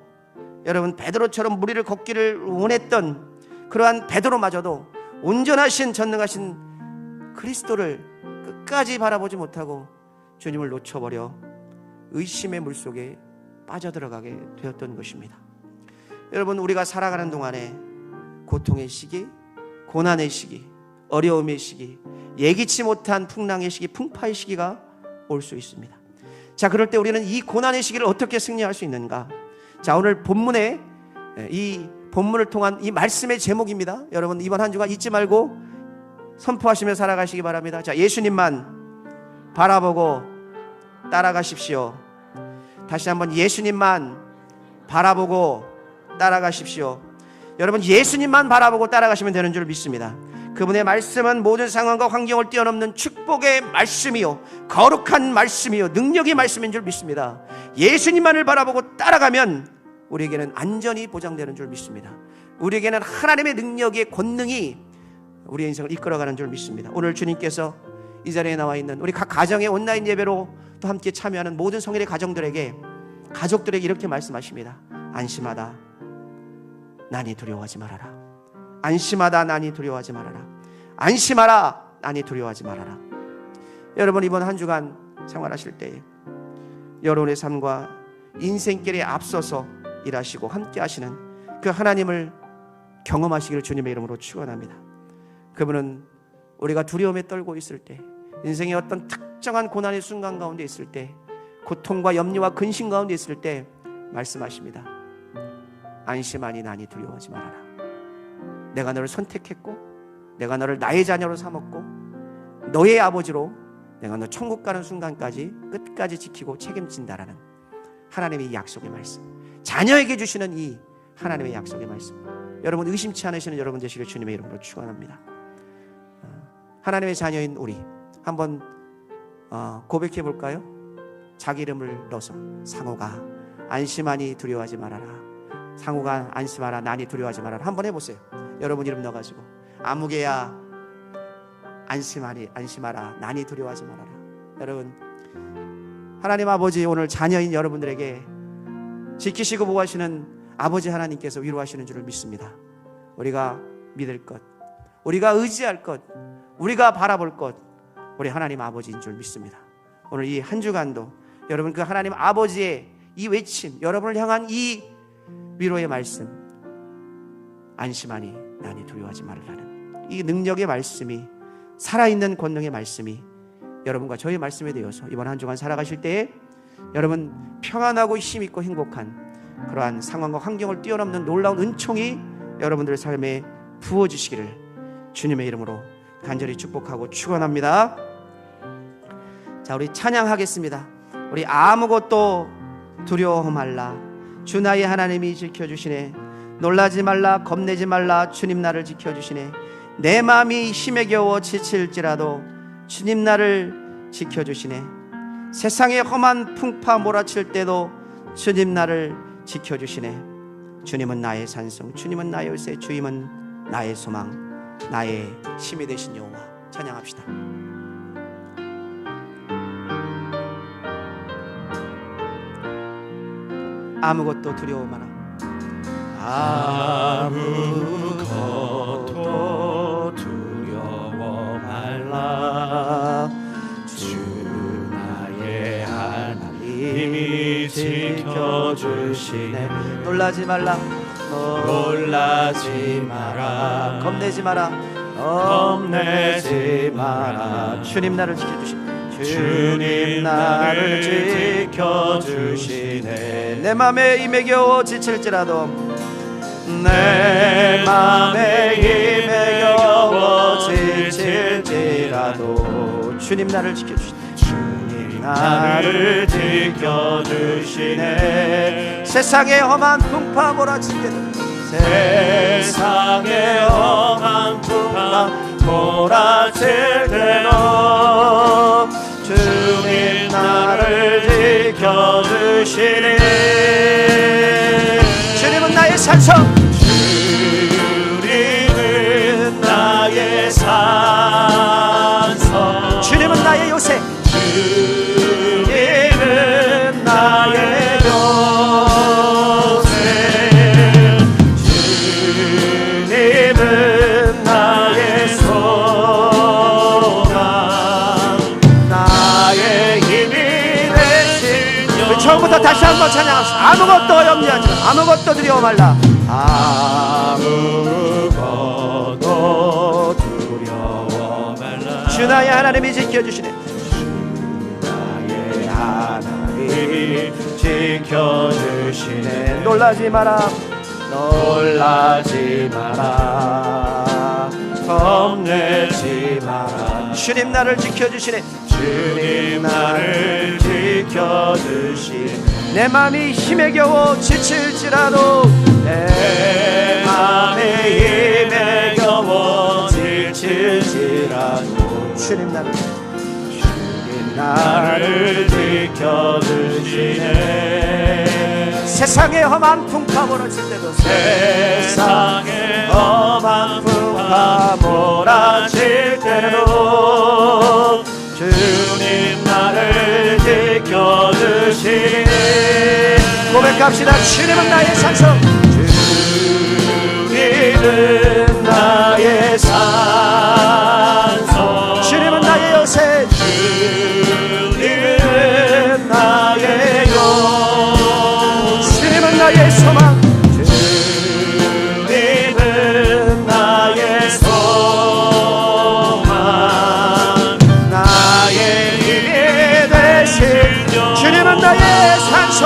여러분 베드로처럼 무리를 걷기를 원했던 그러한 베드로마저도 온전하신 전능하신 그리스도를 끝까지 바라보지 못하고 주님을 놓쳐버려 의심의 물속에 빠져들어가게 되었던 것입니다. 여러분, 우리가 살아가는 동안에 고통의 시기, 고난의 시기, 어려움의 시기, 예기치 못한 풍랑의 시기, 풍파의 시기가 올 수 있습니다. 자, 그럴 때 우리는 이 고난의 시기를 어떻게 승리할 수 있는가? 자, 오늘 본문에 이 본문을 통한 이 말씀의 제목입니다. 여러분, 이번 한 주간 잊지 말고 선포하시며 살아가시기 바랍니다. 자, 예수님만 바라보고 따라가십시오. 다시 한번 예수님만 바라보고 따라가십시오. 여러분, 예수님만 바라보고 따라가시면 되는 줄 믿습니다. 그분의 말씀은 모든 상황과 환경을 뛰어넘는 축복의 말씀이요, 거룩한 말씀이요, 능력의 말씀인 줄 믿습니다. 예수님만을 바라보고 따라가면 우리에게는 안전이 보장되는 줄 믿습니다. 우리에게는 하나님의 능력의 권능이 우리의 인생을 이끌어가는 줄 믿습니다. 오늘 주님께서 이 자리에 나와 있는 우리 각 가정의 온라인 예배로 또 함께 참여하는 모든 성일의 가족들에게 이렇게 말씀하십니다. 안심하다, 난이 두려워하지 말아라. 안심하다, 난이 두려워하지 말아라. 안심하라, 난이 두려워하지 말아라. 여러분, 이번 한 주간 생활하실 때 여러분의 삶과 인생길에 앞서서 일하시고 함께 하시는 그 하나님을 경험하시기를 주님의 이름으로 축원합니다. 그분은 우리가 두려움에 떨고 있을 때, 인생의 어떤 특정한 고난의 순간 가운데 있을 때, 고통과 염려와 근심 가운데 있을 때 말씀하십니다. 안심하니 난이 두려워하지 말아라. 내가 너를 선택했고, 내가 너를 나의 자녀로 삼았고, 너의 아버지로 내가 너 천국 가는 순간까지 끝까지 지키고 책임진다라는 하나님의 약속의 말씀, 자녀에게 주시는 이 하나님의 약속의 말씀, 여러분 의심치 않으시는 여러분 되시길 주님의 이름으로 축원합니다. 하나님의 자녀인 우리 한번 고백해 볼까요? 자기 이름을 넣어서 상호가 안심하니 두려워하지 말아라. 상호가 안심하라, 난이 두려워하지 말아라. 한번 해보세요. 여러분 이름 넣어가지고 아무개야 안심하라, 난이 두려워하지 말아라. 여러분, 하나님 아버지, 오늘 자녀인 여러분들에게 지키시고 보호하시는 아버지 하나님께서 위로하시는 줄을 믿습니다. 우리가 믿을 것, 우리가 의지할 것, 우리가 바라볼 것, 우리 하나님 아버지인 줄 믿습니다. 오늘 이 한 주간도 여러분 그 하나님 아버지의 이 외침, 여러분을 향한 이 위로의 말씀, 안심하니 난이 두려워하지 말라는 이 능력의 말씀이, 살아있는 권능의 말씀이 여러분과 저의 말씀에 되어서 이번 한 주간 살아가실 때에 여러분 평안하고 힘있고 행복한 그러한 상황과 환경을 뛰어넘는 놀라운 은총이 여러분들의 삶에 부어주시기를 주님의 이름으로 간절히 축복하고 축원합니다. 자, 우리 찬양하겠습니다. 우리 아무것도 두려워 말라, 주 나의 하나님이 지켜주시네. 놀라지 말라, 겁내지 말라, 주님 나를 지켜주시네. 내 마음이 힘에 겨워 지칠지라도 주님 나를 지켜주시네. 세상의 험한 풍파 몰아칠 때도 주님 나를 지켜주시네. 주님은 나의 산성, 주님은 나의 요새, 주님은 나의 소망, 나의 힘이 되신 여호와. 찬양합시다. 아무것도 두려워 마라. 아무것도 두려워 말라, 주 나의 하나님이 지켜주시네. 놀라지 말라, 놀라지 마라. 겁내지 마라. 겁내지 마라. 주님 나를 지켜주시네. 주님 나를 지켜주시네. 내 맘에 힘에 겨워 지칠지라도 내 맘에 힘에 겨워 지칠지라도 주님 나를 지켜주시네. 주님 나를 지켜주시네. 세상의 험한 풍파 몰아칠 때도 세상의 험한 풍파 몰아칠 때도 주님 나를 지켜주시네. 주님은 나의 산성, 주님은 나의 산성, 주님은 나의 요새, 주님은 나의 요새, 주님은 나의 소망, 나의 힘이 되신. 우리 처음부터 다시 한번 찬양합시다. 아무것도 염려하지 마. 아무것도 두려워 말라. 아무것도 두려워 말라. 주 나의 하나님이 지켜주시네. 주 나의 하나님이 지켜주시네. 놀라지 마라. 놀라지 마라. 겁내지 마라. 주님 나를 지켜주시네. 주님 나를 지켜주시네. 내 맘이 힘에 겨워 지칠지라도 내 맘이 힘에 겨워 지칠지라도 주님 나를 지켜주시네. 세상의 험한 풍파 몰아칠 때도 세상의 험한 풍파 몰아칠 때도 주님 나를 지켜주시네. 고백합시다. 주님은 나의 산성, 주님은 나의 산성, 주님은 나의 요새, 주님은 나의 요새, 주님은 나의 소망, 주님은 나의 소망, 나의 힘이 되신 주님은 나의 산성,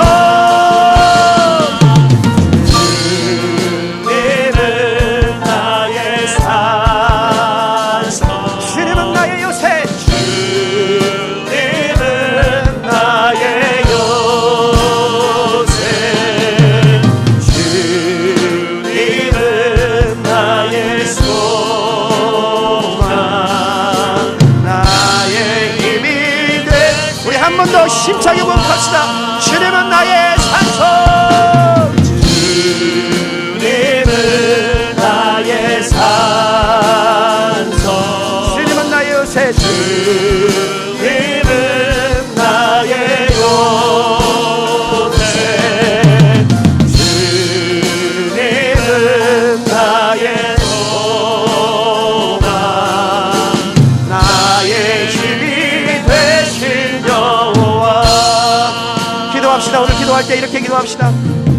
힘차게 고백합시다. 주님은 나의 산성, 주님은 나의 산성, 주님은 나의 요새, 주님은 나의 요새, 주님은 나의 소망, 나의 힘이 되신 여호와. 기도합시다. 오늘 기도할 때 이렇게 기도합시다.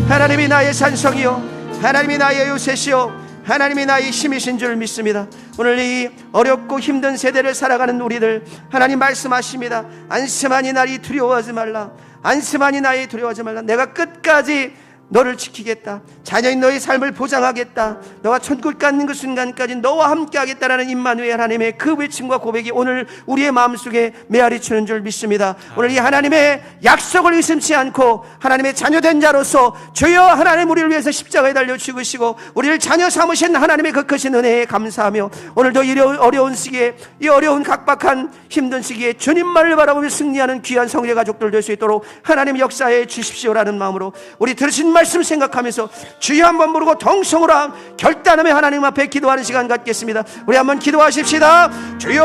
하나님이 나의 산성이요, 하나님이 나의 요새시요, 하나님이 나의 힘이신 줄 믿습니다. 오늘 이 어렵고 힘든 세대를 살아가는 우리들, 하나님 말씀하십니다. 안심하니 나를 두려워하지 말라. 안심하니 나의 두려워하지 말라. 내가 끝까지 너를 지키겠다. 자녀인 너의 삶을 보장하겠다. 너가 천국 갖는 그 순간까지 너와 함께 하겠다라는 임마누엘 하나님의 그 외침과 고백이 오늘 우리의 마음속에 메아리치는 줄 믿습니다. 오늘 이 하나님의 약속을 의심치 않고 하나님의 자녀된 자로서 주여 하나님 우리를 위해서 십자가에 달려 죽으시고 우리를 자녀 삼으신 하나님의 그 크신 은혜에 감사하며 오늘도 이 어려운 시기에, 이 어려운 각박한 힘든 시기에 주님만을 바라보며 승리하는 귀한 성례 가족들 될 수 있도록 하나님 역사해 주십시오라는 마음으로 우리 들으신 말씀 생각하면서 주여 한번 부르고 동성으로 결단하며 하나님 앞에 기도하는 시간 갖겠습니다. 우리 한번 기도하십시다. 주여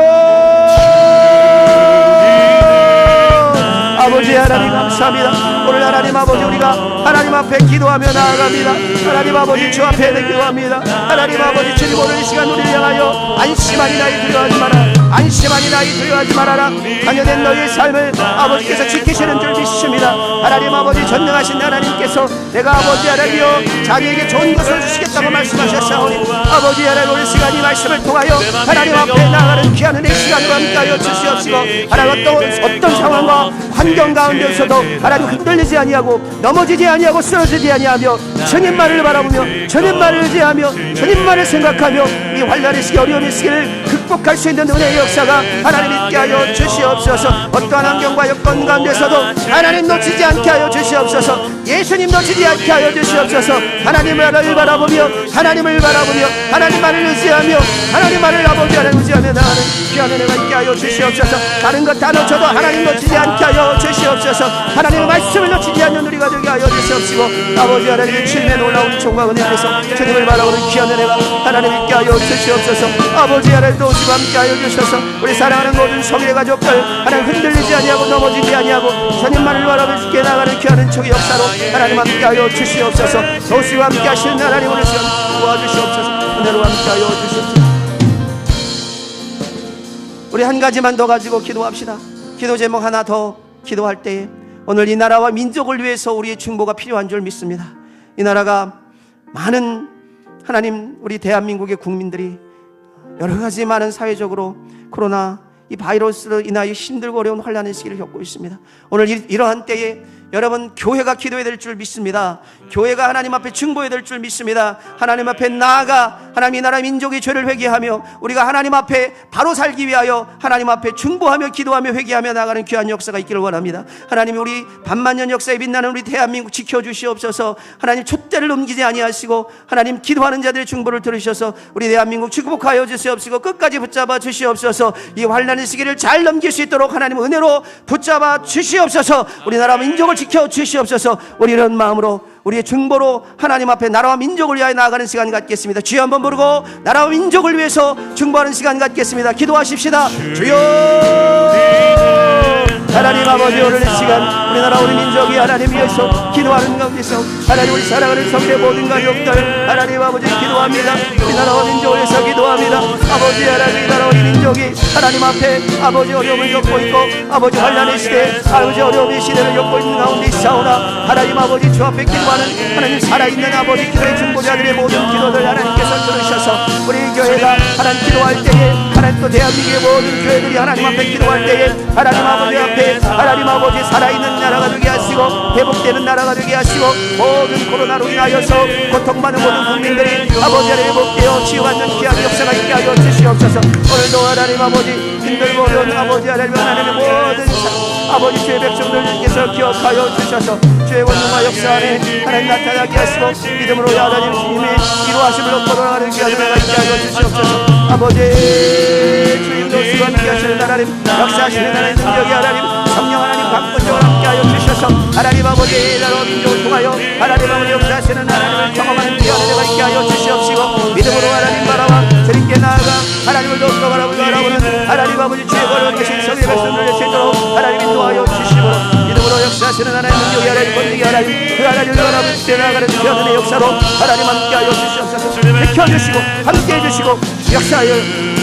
아버지 하나님 감사합니다. 오늘 하나님 아버지 우리가 하나님 앞에 기도하며 나아갑니다. 하나님 아버지 주 앞에 기도합니다. 하나님 아버지 주님 오늘 이 시간 우리를 향하여 안심하니 나의 두려워하지 마라. 안심하니 나이 두려워하지 말아라. 당연한 너희의 삶을 아버지께서 지키시는 줄 믿습니다. 하나님 아버지 전능하신 하나님께서 내가 아버지 하나님이여 자기에게 좋은 것을 주시겠다고 말씀하셨사오니 아버지 하나님 오늘 시간 이 말씀을 통하여 하나님 앞에 나아가는 귀한 은혜의 시간으로 함께하여 주시옵시고 하나님 어떤 상황과 환경 가운데서도 하나님 흔들리지 아니하고 넘어지지 아니하고 쓰러지지 아니하며 주님만을 바라보며 주님만을 의지하며 주님만을 생각하며 이 환난의 시기 어려움의 시기를 극복할 수 있는 은혜의 역사가 하나님 있게 하여 주시옵소서. 어떠한 환경과 여건 가운데서도 하나님 놓치지 않게 하여 주시옵소서. 예수님 놓치지 않게 하여 주시옵소서. 하나님을 바라보며 하나님을 바라보며 하나님만을 의지하며 하나님만을 아버지 하나님 의지하며 나가는 귀한 은혜가 있게 하여 주시옵소서. 다른 것 다 놓쳐도 하나님 놓치지 않게 하여 주시옵소서. 하나님의 말씀을 놓치지 않는 우리가 되게 하여 주시옵시고 아버지 하나님의 주님의 놀라운 총과 은혜에서 주님을 바라보는 귀한 은혜가 하나님 있게 하여 주시옵소서. 아버지 하나님도 오시고 함께 하여 주셔서 우리 사랑하는 모든 성의 가족들 하나님 흔들리지 아니하고 넘어지지 아니하고 주님만을 바라보며 죽게 나가는 귀한 은총의 역사로 하나님 함께 하여 주시옵소서. 오시고 함께 하시는 하나님 오늘 시간 도와주시옵소서. 은혜로 함께 하여 주시옵소서. 우리 한 가지만 더 가지고 기도합시다. 기도 제목 하나 더 기도할 때에 오늘 이 나라와 민족을 위해서 우리의 중보가 필요한 줄 믿습니다. 이 나라가 많은 하나님 우리 대한민국의 국민들이 여러 가지 많은 사회적으로 코로나 이 바이러스로 인하여 힘들고 어려운 환난의 시기를 겪고 있습니다. 오늘 이러한 때에 여러분 교회가 기도해야 될 줄 믿습니다. 교회가 하나님 앞에 중보해야 될 줄 믿습니다. 하나님 앞에 나아가 하나님 이 나라 민족의 죄를 회개하며 우리가 하나님 앞에 바로 살기 위하여 하나님 앞에 중보하며 기도하며 회개하며 나아가는 귀한 역사가 있기를 원합니다. 하나님 우리 반만년 역사에 빛나는 우리 대한민국 지켜주시옵소서. 하나님 촛대를 넘기지 아니하시고 하나님 기도하는 자들의 중보를 들으셔서 우리 대한민국 축복하여 주시옵시고 끝까지 붙잡아 주시옵소서. 이 환난의 시기를 잘 넘길 수 있도록 하나님 은혜로 붙잡아 주시옵소서. 우리나라 민족을 지켜 주시옵소서. 우리 이런 마음으로 우리의 중보로 하나님 앞에 나라와 민족을 위하여 나아가는 시간 갖겠습니다. 주여 한번 부르고 나라와 민족을 위해서 중보하는 시간 갖겠습니다. 기도하십시다. 주여 하나님 아버지 오늘 이 시간 우리나라 우리 민족이 하나님 위해서 기도하는 가운데서 하나님 우리 사랑하는 성대 모든 가족들 하나님 아버지 기도합니다. 우리나라와 민족을 위해서 기도합니다. 아버지 하나님 이 나라와 우리 민족이 하나님 앞에 아버지 어려움을 겪고 있고 아버지 환난의 시대 아버지 어려움의 시대를 겪고 있는 가운데 있사오나 하나님 아버지 주 앞에 기도하는 하나님 살아있는 아버지 기도의 중보자들의 모든 기도를 하나님께서 들으셔서 우리 교회가 하나님 기도할 때에 하나님 또 대한민국의 모든 교회들이 하나님 앞에 기도할 때에 하나님 아버지 앞에 하나님 아버지 살아있는 나라가 되게 하시고 회복되는 나라가 되게 하시고 모든 코로나로 인하여서 고통받는 모든 국민들이 아버지 안에 회복되어 치유받는 귀한 역사가 있게 하여 주시옵소서. 오늘도 하나님 아버지 힘들고 어려운 아버지 하나님의 모든 아버지 주의 백성들께서 기억하여 주셔서 주의 원능과 역사 안에 하나님 나타나게 하시고 믿음으로 하나님 주님의 이루하심을 얻고 돌아가는 귀한 은혜가 있게 하여 주시옵소서. 아버지 주님도 수고 함께 하시는 하나님 역사하시는 하나님 능력이 하나님 성령 하나님 강권적으로 함께하여 주셔서 하나님 아버지 나라와 민족을 통하여 하나님 아버지 역사하시는 하나님을 경험하는 귀한 은혜가 있게 하여 주시옵시고 믿음으로 하나님 바라와 주님께 나아가 하나님을 더욱더 바라보는 하나님 아버지 주의 걸어 계신 성의 백성들을 낼 수 있도록 하나님 인도하여 주시므로 믿음으로 역사하시는 하나님 능력이 하나님 권능이 하나님 그 하나님을 바라보는 주의 나아가는 귀한 은혜의 역사로 하나님 함께하여 주시옵소서. 지켜주시고 함께해 주시고 역사하여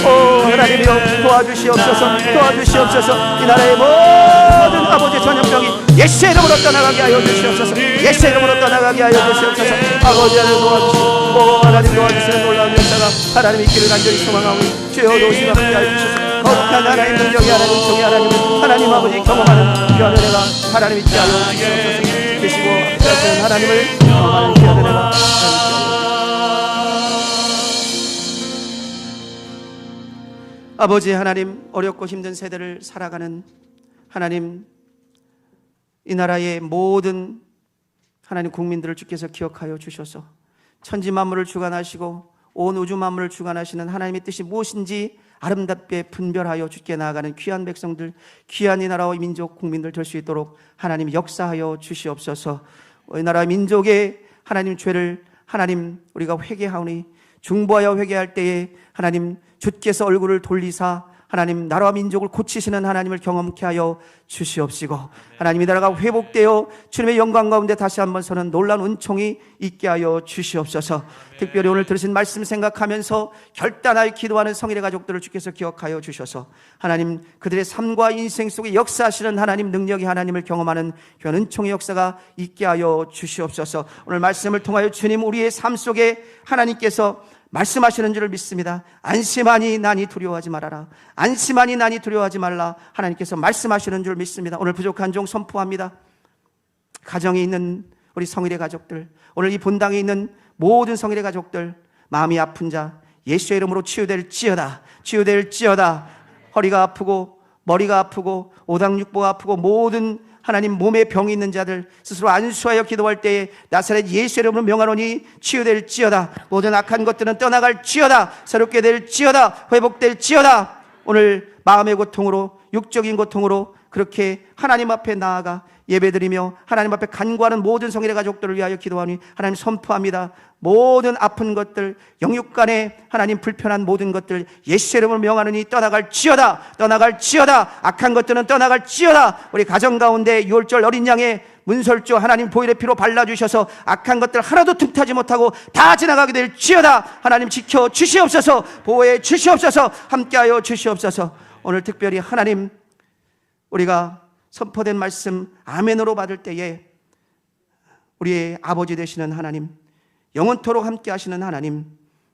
하나님이여 도와주시옵소서. 도와주시옵소서. 이 나라의 모든 아버지 전염병이 예수의 이름으로 떠나가게 하여 주시옵소서. 예수의 이름으로 떠나가게 하여 주시옵소서. 아버지 하나님 도와주시고 하나님 도와주시는 놀라운 역사가 하나님 있기를 간절히 소망하오니 주여 도우시고 함께 하여 주셔서 거룩한 하나님 능력이 하나님 종이 하나님을 하나님 아버지 경험하는 귀한 은혜가 하나님 있게 하여 주시옵소서. 계시고 하시는 하나님을 경험하는 귀한 은혜가 아버지 하나님 어렵고 힘든 세대를 살아가는 하나님 이 나라의 모든 하나님 국민들을 주께서 기억하여 주셔서 천지 만물을 주관하시고 온 우주 만물을 주관하시는 하나님의 뜻이 무엇인지 아름답게 분별하여 주께 나아가는 귀한 백성들 귀한 이 나라와 민족 국민들 될 수 있도록 하나님 역사하여 주시옵소서. 이 나라 민족의 하나님 죄를 하나님 우리가 회개하오니 중보하여 회개할 때에 하나님 주께서 얼굴을 돌리사 하나님 나라와 민족을 고치시는 하나님을 경험케 하여 주시옵시고, 하나님이 나라가 회복되어 주님의 영광 가운데 다시 한번 서는 놀라운 은총이 있게 하여 주시옵소서. 특별히 오늘 들으신 말씀 생각하면서 결단하여 기도하는 성일의 가족들을 주께서 기억하여 주셔서 하나님 그들의 삶과 인생 속에 역사하시는 하나님 능력의 하나님을 경험하는 그런 은총의 역사가 있게 하여 주시옵소서. 오늘 말씀을 통하여 주님 우리의 삶 속에 하나님께서 말씀하시는 줄을 믿습니다. 안심하니 나니 두려워하지 말아라. 안심하니 나니 두려워하지 말라. 하나님께서 말씀하시는 줄 믿습니다. 오늘 부족한 종 선포합니다. 가정에 있는 우리 성일의 가족들, 오늘 이 본당에 있는 모든 성일의 가족들, 마음이 아픈 자 예수의 이름으로 치유될지어다. 치유될지어다. 허리가 아프고 머리가 아프고 오당육부가 아프고 모든 하나님 몸에 병이 있는 자들 스스로 안수하여 기도할 때에 나사렛 예수의 이름으로 명하노니 치유될지어다. 모든 악한 것들은 떠나갈지어다. 새롭게 될지어다. 회복될지어다. 오늘 마음의 고통으로 육적인 고통으로 그렇게 하나님 앞에 나아가 예배드리며 하나님 앞에 간구하는 모든 성일의 가족들을 위하여 기도하니 하나님 선포합니다. 모든 아픈 것들, 영육간에 하나님 불편한 모든 것들 예수의 이름으로 명하느니 떠나갈지어다. 떠나갈지어다. 악한 것들은 떠나갈지어다. 우리 가정 가운데 유월절 어린 양의 문설주 하나님 보혈의 피로 발라주셔서 악한 것들 하나도 틈타지 못하고 다 지나가게 될지어다. 하나님 지켜 주시옵소서. 보호해 주시옵소서. 함께하여 주시옵소서. 오늘 특별히 하나님 우리가 선포된 말씀 아멘으로 받을 때에 우리의 아버지 되시는 하나님, 영원토록 함께 하시는 하나님,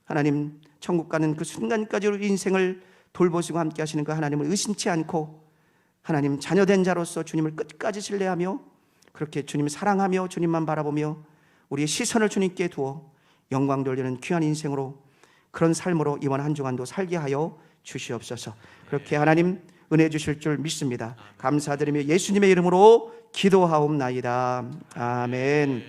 하나님 천국 가는 그 순간까지 우리 인생을 돌보시고 함께 하시는 그 하나님을 의심치 않고 하나님 자녀된 자로서 주님을 끝까지 신뢰하며 그렇게 주님 사랑하며 주님만 바라보며 우리의 시선을 주님께 두어 영광 돌리는 귀한 인생으로 그런 삶으로 이번 한 주간도 살게 하여 주시옵소서. 그렇게 하나님 은혜 주실 줄 믿습니다. 감사드리며 예수님의 이름으로 기도하옵나이다. 아멘.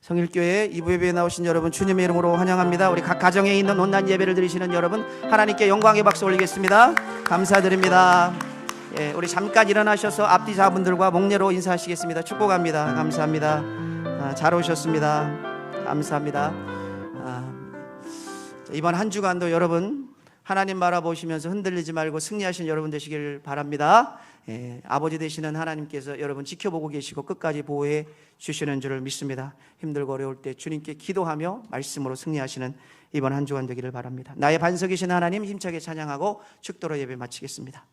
성일교회 2부 예배에 나오신 여러분 주님의 이름으로 환영합니다. 우리 각 가정에 있는 온난 예배를 드리시는 여러분 하나님께 영광의 박수 올리겠습니다. 감사드립니다. 예, 우리 잠깐 일어나셔서 앞뒤 자분들과 목례로 인사하시겠습니다. 축복합니다. 감사합니다. 잘 오셨습니다. 감사합니다. 이번 한 주간도 여러분 하나님 바라보시면서 흔들리지 말고 승리하신 여러분 되시길 바랍니다. 예, 아버지 되시는 하나님께서 여러분 지켜보고 계시고 끝까지 보호해 주시는 줄을 믿습니다. 힘들고 어려울 때 주님께 기도하며 말씀으로 승리하시는 이번 한 주간 되기를 바랍니다. 나의 반석이신 하나님 힘차게 찬양하고 축도로 예배 마치겠습니다.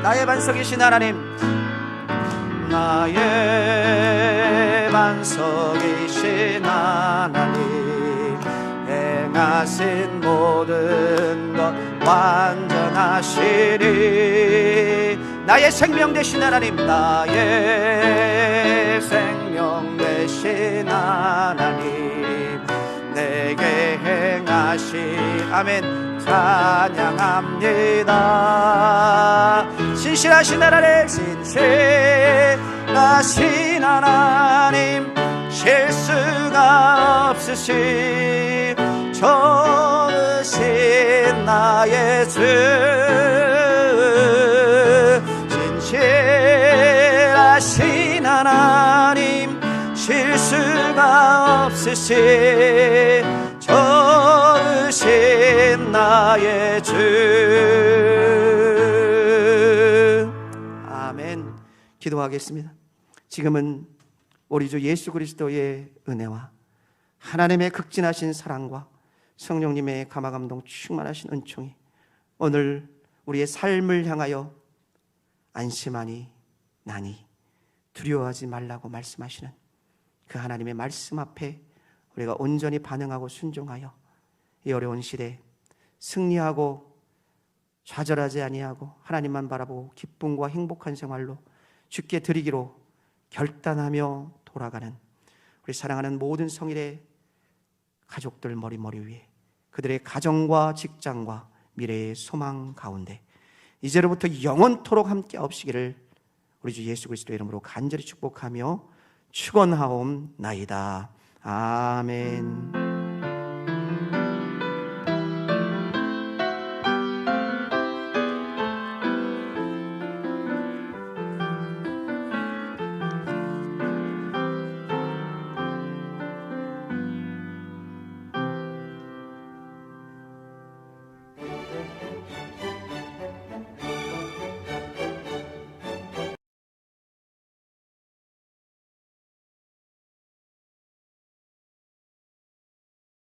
나의 반석이신 하나님, 나의 반석이신 하나님, 행하신 모든 것 완전하시리. 나의 생명 되신 하나님, 나의 생명 되신 하나님, 내게 행하신 아멘 찬양합니다. 신실하신 하나님, 신실하신 하나님, 실수가 없으신 좋으신 나의 주, 신실하신 하나님, 실수가 없으신 좋으신 나의 주. 아멘. 기도하겠습니다. 지금은 우리 주 예수 그리스도의 은혜와 하나님의 극진하신 사랑과 성령님의 감화감동 충만하신 은총이 오늘 우리의 삶을 향하여 안심하니 나니 두려워하지 말라고 말씀하시는 그 하나님의 말씀 앞에 우리가 온전히 반응하고 순종하여 이 어려운 시대에 승리하고 좌절하지 아니하고 하나님만 바라보고 기쁨과 행복한 생활로 주께 드리기로 결단하며 돌아가는 우리 사랑하는 모든 성일의 가족들 머리 위에 그들의 가정과 직장과 미래의 소망 가운데 이제로부터 영원토록 함께 없시기를 우리 주 예수 그리스도의 이름으로 간절히 축복하며 축원하옵나이다. 아멘.